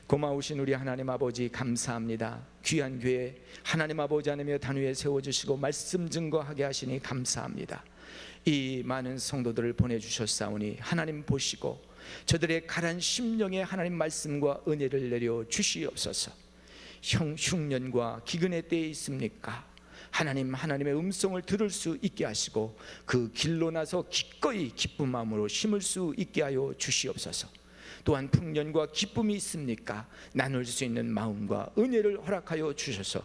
[SPEAKER 4] 고마우신 우리 하나님 아버지 감사합니다. 귀한 교회 하나님 아버지 안에며 단위에 세워주시고 말씀 증거하게 하시니 감사합니다. 이 많은 성도들을 보내주셨사오니 하나님 보시고 저들의 가란 심령에 하나님 말씀과 은혜를 내려 주시옵소서. 흉년과 기근의 때에 있습니까? 하나님의 음성을 들을 수 있게 하시고 그 길로 나서 기꺼이 기쁜 마음으로 심을 수 있게 하여 주시옵소서. 또한 풍년과 기쁨이 있습니까? 나눌 수 있는 마음과 은혜를 허락하여 주셔서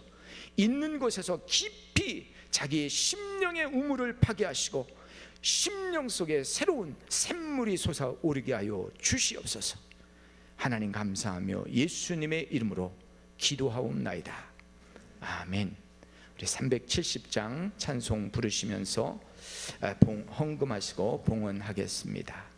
[SPEAKER 4] 있는 곳에서 깊이 자기의 심령의 우물을 파괴하시고 심령 속에 새로운 샘물이 솟아오르게 하여 주시옵소서. 하나님 감사하며 예수님의 이름으로 기도하옵나이다. 아멘. 우리 370장 찬송 부르시면서 헌금하시고 봉헌하겠습니다.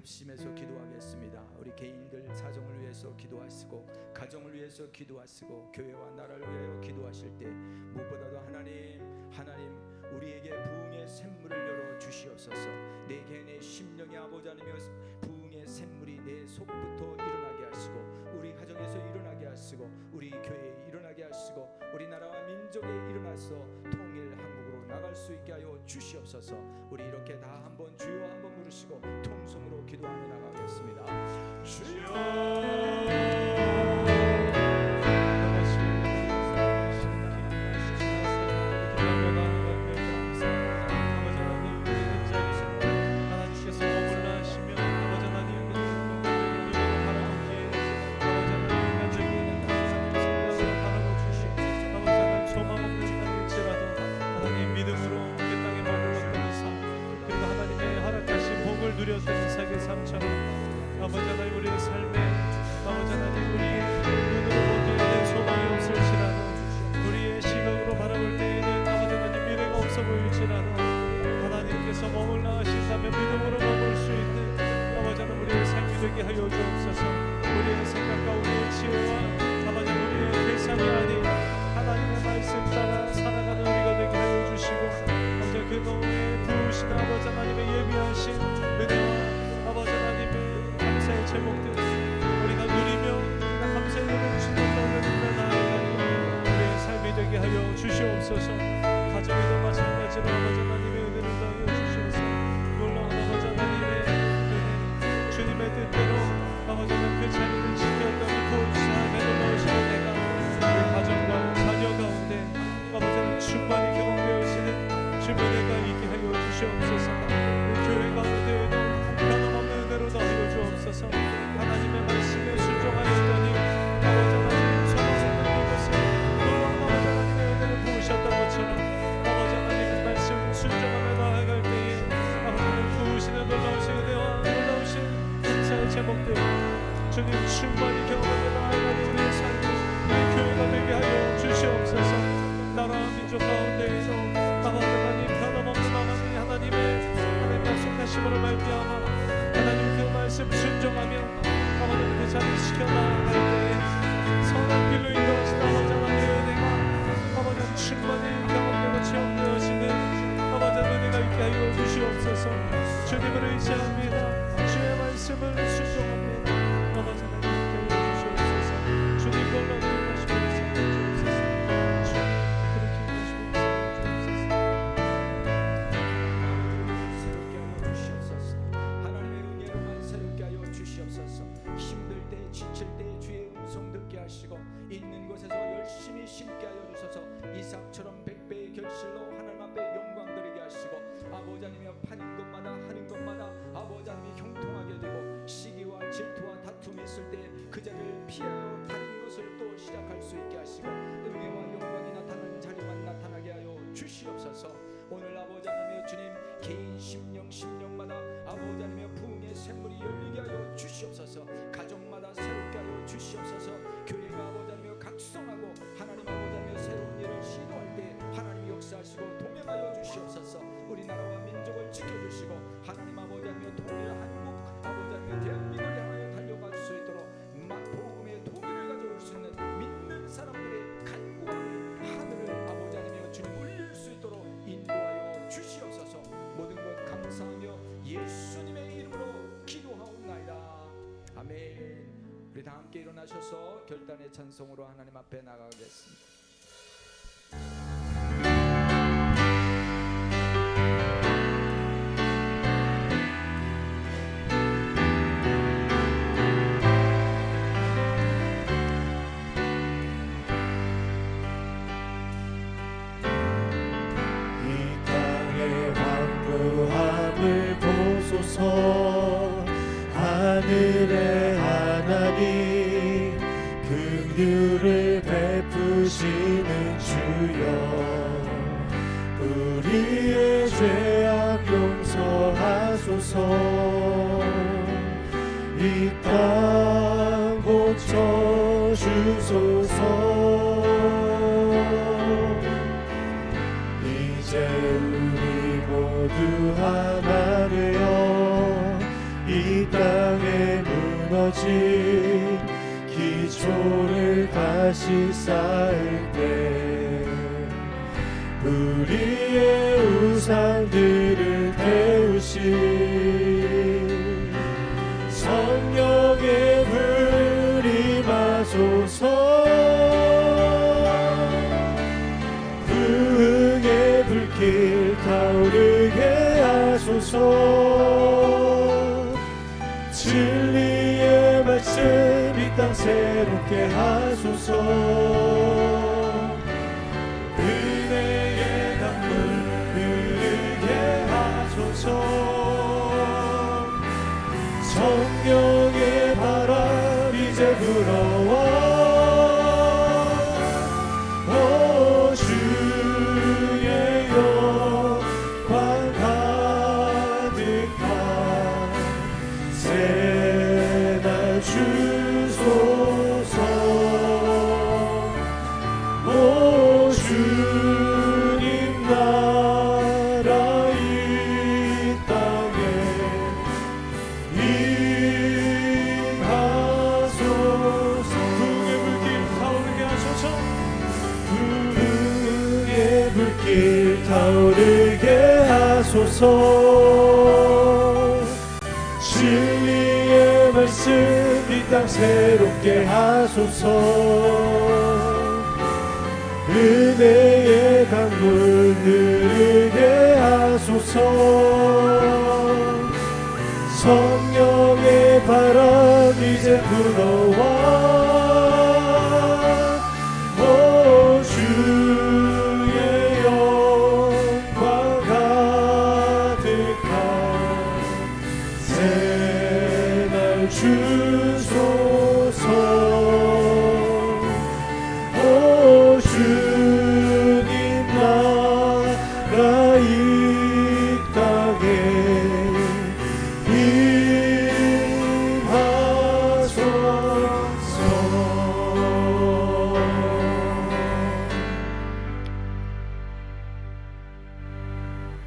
[SPEAKER 4] 합심해서 기도하겠습니다. 우리 개인들 사정을 위해서 기도하시고 가정을 위해서 기도하시고 교회와 나라를 위하여 기도하실 때 무엇보다도 하나님 우리에게 부흥의 샘물을 열어 주시옵소서. 내 개인의 심령의 아버지 하나님이여 부흥의 샘물이 내 속부터 일어나게 하시고 우리 가정에서 일어나게 하시고 우리 교회에 일어나게 하시고 우리 나라와 민족에 일어나서 통일 한국으로 나갈 수 있게 하여 주시옵소서. 우리 이렇게 다 한번 주여 한번 부르시고 통성으로 기도하며 나가겠습니다. 주여
[SPEAKER 2] 누렸던 이삭의 삶처럼 아버지 하나님 우리의 삶에 아버지 하나님 우리의 눈으로 보기에는 소망이 없을지라도 우리의 시각으로 바라볼 때에는 아버지 하나님 미래가 없어 보일지라도 하나님께서 머물러 하신다면 믿음으로 머물 수 있는 아버지 하나님 우리의 삶이 되게 하여 주옵소서. 우리의 생각과 우리의 지혜와 아버지 하나님 우리의 계산이 아닌 하나님의 말씀 따라 살아가는 우리가 되게 하여 주시고 아버지 그 너의 부으신 아버지 하나님의 예비하신 은혜와 아버지 하나님의 감사의 제목들 우리가 누리며 우리가 감사의 노래를 주님과 올려드리며 나아가는 우리의 삶이 되게 하여 주시옵소서. 가정에도 마찬가지로 아버지 하나님의 은혜를 더하여 주시옵소서. 놀라운 아버지 하나님의 은혜 주님의 뜻대로 아버지 하나님 그 자리를 지켰던 그 삶에 놀라우신 은혜가 우리 가정과 자녀 가운데 아버지 하나님 충만히 경험되어지는 주의 은혜가 있게 하여 주시옵소서. 교회 가운데에도 변함없는 은혜로 더하여 주옵소서. 하나님의 말씀에 순종하였더니 아버지 하나님 소망없는 이것을 놀라운 아버지 하나님의 은혜를 부으셨던 것처럼 아버지 하나님의 말씀 순종하며 나아갈 때에 아버지 하나님 부으시는 놀라우신 은혜와 놀라우신 감사의 제목들 주님 충만히 경험하며 나아가는 우리의 삶이 우리 교회가 되게 하여 주시옵소서. 나라 민족 가운데에서 아버지 하나님 변함없는 하나님의 약속하심으로 말미암아 하나님 그 말씀 순종하며 아버지 그 자리를 지켜나갈 때에 선한 길로 인도하신 아버지 하나님의 은혜가 아버지 충만히 경험되고 체험되어지는 아버지 은혜가 있게 하여 주시옵소서. 주님을 의지합니다. 주의 말씀을 순종합니다. 아버지 하나님 있게 하여 주시옵소서. 주님 걸로
[SPEAKER 4] 힘들 때 지칠 때 주의 음성 듣게 하시고 있는 곳에서 열심히 심게 하여 주소서. 이삭처럼 백배의 결실로 하나님 앞에 영광 드리게 하시고 아버지 하나님이여 파는 것마다 하는 것마다 아버지 하나님이 형통하게 되고 시기와 질투와 다툼이 있을 때 그 자리를 피하여 다른 것을 또 시작할 수 있게 하시고 은혜와 영광이 나타나는 자리만 나타나게 하여 주시옵소서. 오늘 아버지 하나님의 주님 개인 심령마다 아버지 하나님의 부흥의 샘물이 열리게 하여 주시옵소서. 가정마다 새롭게 하여 주시옵소서. 교회가 아버지 하나님의 각성하고 하나님 아버지 하나님의 새로운 일을 시도할 때 하나님이 역사하시고 동행하여 주시옵소서. 우리나라와 민족을 지켜주시고 하나님 아버지 하나님의 통일 한국 아버지 하나님의 대한민국을 향하여 달려갈 수 있도록 복음의 통일을 가져올 수 있는 믿는 사람들의 간구함을 하늘을 아버지 하나님의 주님 울릴 수 있도록 인도하여 주시옵소서. 모든 것 감사하며 예수님의 이름으로 기도하옵나이다. 아멘. 우리 다 함께 일어나셔서 결단의 찬송으로 하나님 앞에 나가겠습니다.
[SPEAKER 2] 하늘의 하나님 긍휼을 베푸시는 주여 우리의 죄악 용서하소서. 이 땅 고쳐주소서. 이제 우리 모두 하나 되어 이 땅 다시 쌓을 때 우리의 우상들을 태우신 성령의 불 임하소서. 부흥의 불길 타오르게 하소서. 진리의 말씀 이 땅 새롭게 하소서. 은혜의 강물 흐르게 하소서. 성령의 바람 이제 불어와. 오 주의 영광 가득한 새날 주소서. 오 주님 나라 이 땅에 임하소서. 부흥의 불길 타오르게 하소서. 부흥의 불길 타오르게 하소서. 진리의 말씀 이 땅 새롭게 하소서. 은혜의 강물 흐르게 하소서. 성령의 바람 이제 불어와. 오 주의 영광 가득한 새날 주소서. 오 주님 나라 이 땅에 임하소서.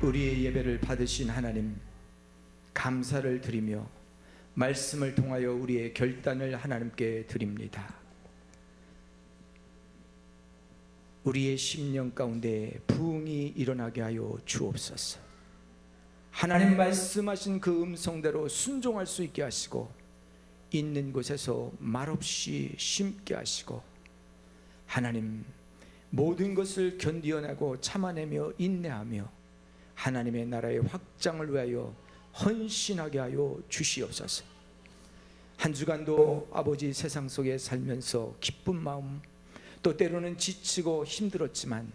[SPEAKER 4] 우리의 예배를 받으신 하나님, 감사를 드리며 말씀을 통하여 우리의 결단을 하나님께 드립니다. 우리의 심령 가운데 부흥이 일어나게 하여 주옵소서. 하나님 말씀하신 그 음성대로 순종할 수 있게 하시고, 있는 곳에서 말없이 심게 하시고, 하나님 모든 것을 견디어내고 참아내며 인내하며 하나님의 나라의 확장을 위하여 헌신하게 하여 주시옵소서. 한 주간도 아버지 세상 속에 살면서 기쁜 마음, 또 때로는 지치고 힘들었지만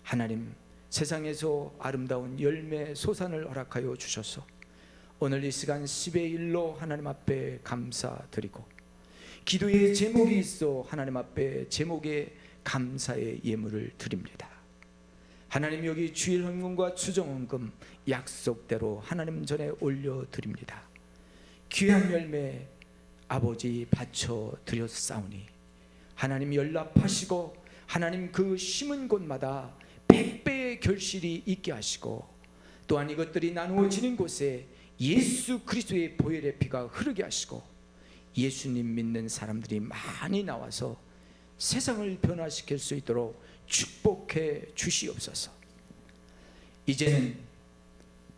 [SPEAKER 4] 하나님 세상에서 아름다운 열매 소산을 허락하여 주셔서 오늘 이 시간 10의 1로 하나님 앞에 감사드리고, 기도의 제목이 있어 하나님 앞에 제목에 감사의 예물을 드립니다. 하나님, 여기 주일 헌금과 추정 헌금 약속대로 하나님 전에 올려드립니다. 귀한 열매 아버지 바쳐 드렸사오니 하나님 연락하시고, 하나님 그 심은 곳마다 100배의 결실이 있게 하시고, 또한 이것들이 나누어지는 곳에 예수 그리스도의 보혈의 피가 흐르게 하시고, 예수님 믿는 사람들이 많이 나와서 세상을 변화시킬 수 있도록 축복해 주시옵소서. 이제는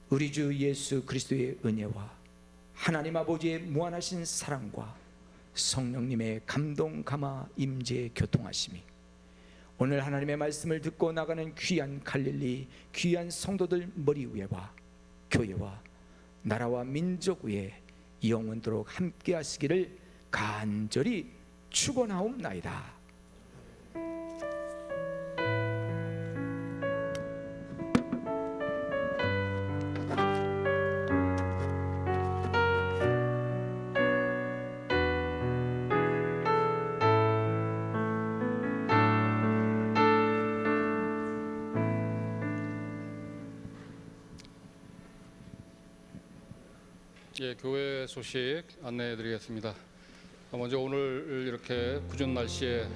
[SPEAKER 4] 우리 주 예수 그리스도의 은혜와 하나님 아버지의 무한하신 사랑과 성령님의 감동 감화 임재 교통하심이 오늘 하나님의 말씀을 듣고 나가는 귀한 갈릴리 귀한 성도들 머리 위에와 교회와 나라와 민족 위에 영원토록 함께 하시기를 간절히 축원하옵나이다.
[SPEAKER 5] 예, 교회 소식 안내해 드리겠습니다. 먼저 오늘 이렇게 궂은 날씨에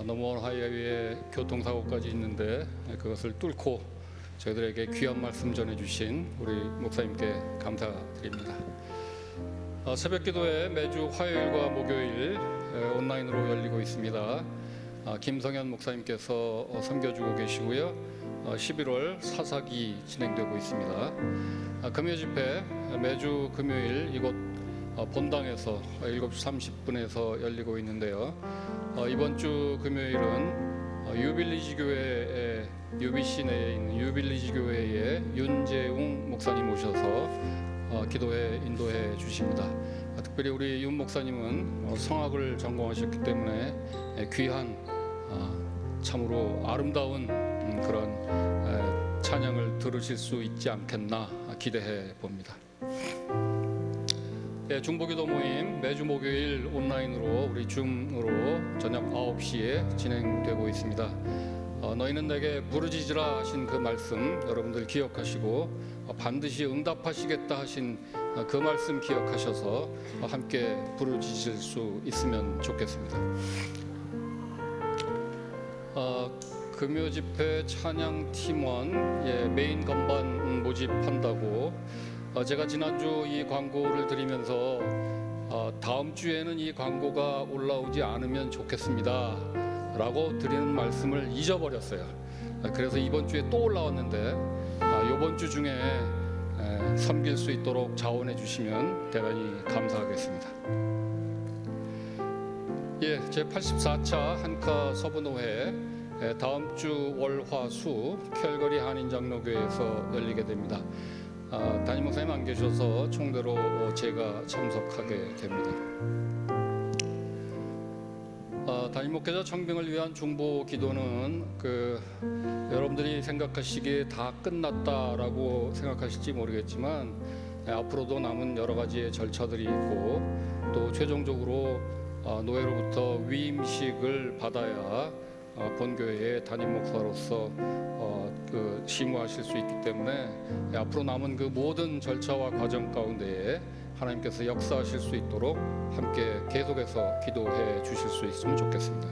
[SPEAKER 5] 넘어온 하이웨이에 교통사고까지 있는데 그것을 뚫고 저희들에게 귀한 말씀 전해주신 우리 목사님께 감사드립니다. 새벽기도회 매주 화요일과 목요일 온라인으로 열리고 있습니다. 김성현 목사님께서 섬겨주고 계시고요. 11월 사사기 진행되고 있습니다. 금요 집회 매주 금요일 이곳 본당에서 7시 30분에서 열리고 있는데요. 이번 주 금요일은 유빌리지 교회 UBC 내에 있는 유빌리지 교회의 윤재웅 목사님 오셔서 기도에 인도해 주십니다. 특별히 우리 윤 목사님은 성악을 전공하셨기 때문에 귀한 참으로 아름다운 그런 찬양을 들으실 수 있지 않겠나 기대해 봅니다. 중보기도 모임 매주 목요일 온라인으로 우리 줌으로 저녁 9시에 진행되고 있습니다. 너희는 내게 부르짖으라 하신 그 말씀 여러분들 기억하시고 반드시 응답하시겠다 하신 그 말씀 기억하셔서 함께 부르짖을 수 있으면 좋겠습니다. 금요 집회 찬양 팀원 메인 건반 모집한다고 제가 지난주 이 광고를 드리면서 다음 주에는 이 광고가 올라오지 않으면 좋겠습니다 라고 드리는 말씀을 잊어버렸어요. 그래서 이번 주에 또 올라왔는데 이번 주 중에 섬길 수 있도록 자원해 주시면 대단히 감사하겠습니다. 제84차 한카 서분호회 다음 주 월화수 캘거리 한인장로교회에서 열리게 됩니다. 담임 목사님 안 계셔서 총대로 제가 참석하게 됩니다. 담임 목회자 청빙을 위한 중보 기도는 여러분들이 생각하시기에 다 끝났다라고 생각하실지 모르겠지만 앞으로도 남은 여러 가지의 절차들이 있고 또 최종적으로 노회로부터 위임식을 받아야 본교회의 담임 목사로서 심우하실 수 있기 때문에 앞으로 남은 그 모든 절차와 과정 가운데에 하나님께서 역사하실 수 있도록 함께 계속해서 기도해 주실 수 있으면 좋겠습니다.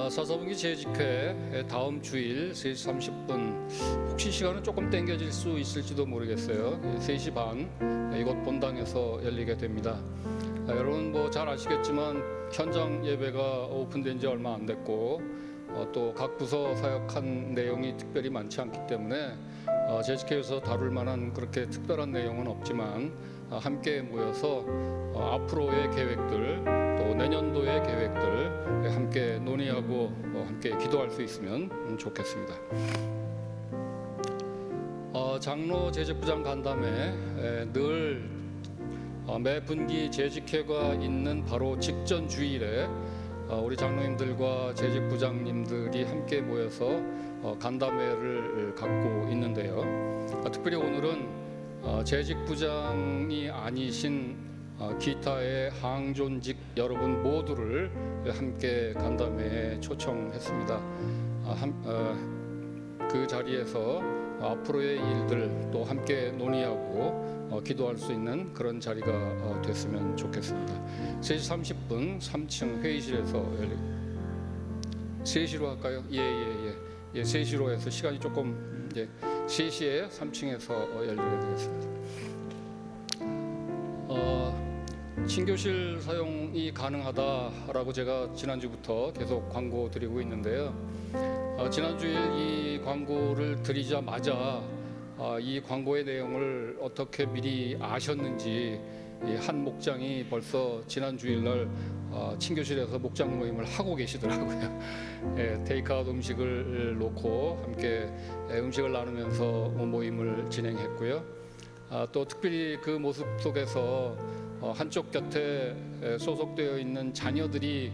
[SPEAKER 5] 사사분기 재직회 다음 주일 3시 30분 혹시 시간은 조금 당겨질 수 있을지도 모르겠어요. 3시 반 이곳 본당에서 열리게 됩니다. 여러분 잘 아시겠지만 현장 예배가 오픈된 지 얼마 안 됐고 또 각 부서 사역한 내용이 특별히 많지 않기 때문에 재직회에서 다룰 만한 그렇게 특별한 내용은 없지만 함께 모여서 앞으로의 계획들 또 내년도의 계획들 함께 논의하고 함께 기도할 수 있으면 좋겠습니다. 장로 재직부장 간담회 늘 매 분기 재직회가 있는 바로 직전 주일에 우리 장로님들과 재직부장님들이 함께 모여서 간담회를 갖고 있는데요. 특별히 오늘은 재직부장이 아니신 기타의 항존직 여러분 모두를 함께 간담회에 초청했습니다. 그 자리에서 앞으로의 일들 또 함께 논의하고 기도할 수 있는 그런 자리가 됐으면 좋겠습니다. 3시 30분 3층 회의실에서 3시로 할까요? 예, 3시로 해서 시간이 조금 3시에 3층에서 열리게 되겠습니다. 친교실 사용이 가능하다라고 제가 지난주부터 계속 광고 드리고 있는데요. 지난주일 이 광고를 드리자마자 이 광고의 내용을 어떻게 미리 아셨는지 한 목장이 벌써 지난 주일날 친교실에서 목장 모임을 하고 계시더라고요. 테이크아웃 음식을 놓고 함께 음식을 나누면서 모임을 진행했고요. 또 특별히 그 모습 속에서 한쪽 곁에 소속되어 있는 자녀들이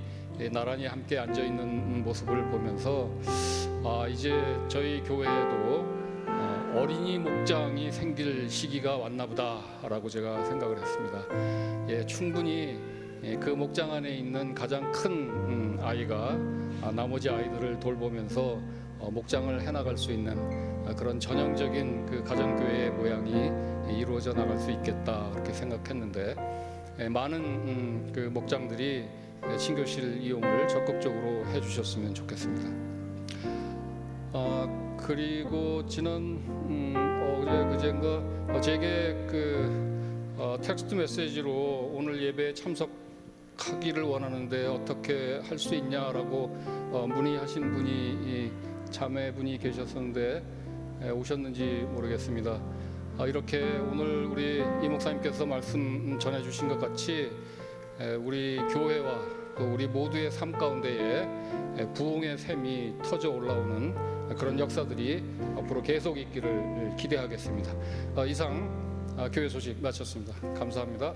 [SPEAKER 5] 나란히 함께 앉아 있는 모습을 보면서 이제 저희 교회에도 어린이 목장이 생길 시기가 왔나 보다라고 제가 생각을 했습니다. 충분히 그 목장 안에 있는 가장 큰 아이가 나머지 아이들을 돌보면서 목장을 해나갈 수 있는 그런 전형적인 그 가정교회의 모양이 이루어져 나갈 수 있겠다 그렇게 생각했는데 많은 그 목장들이 친교실 이용을 적극적으로 해주셨으면 좋겠습니다. 그리고 지난 어제 그젠가 제게 텍스트 메시지로 오늘 예배에 참석 하기를 원하는데 어떻게 할 수 있냐라고 문의하신 분이 이 자매분이 계셨었는데 오셨는지 모르겠습니다. 이렇게 오늘 우리 이 목사님께서 말씀 전해주신 것 같이 우리 교회와 또 우리 모두의 삶 가운데에 부흥의 샘이 터져 올라오는 그런 역사들이 앞으로 계속 있기를 기대하겠습니다. 이상 교회 소식 마쳤습니다. 감사합니다.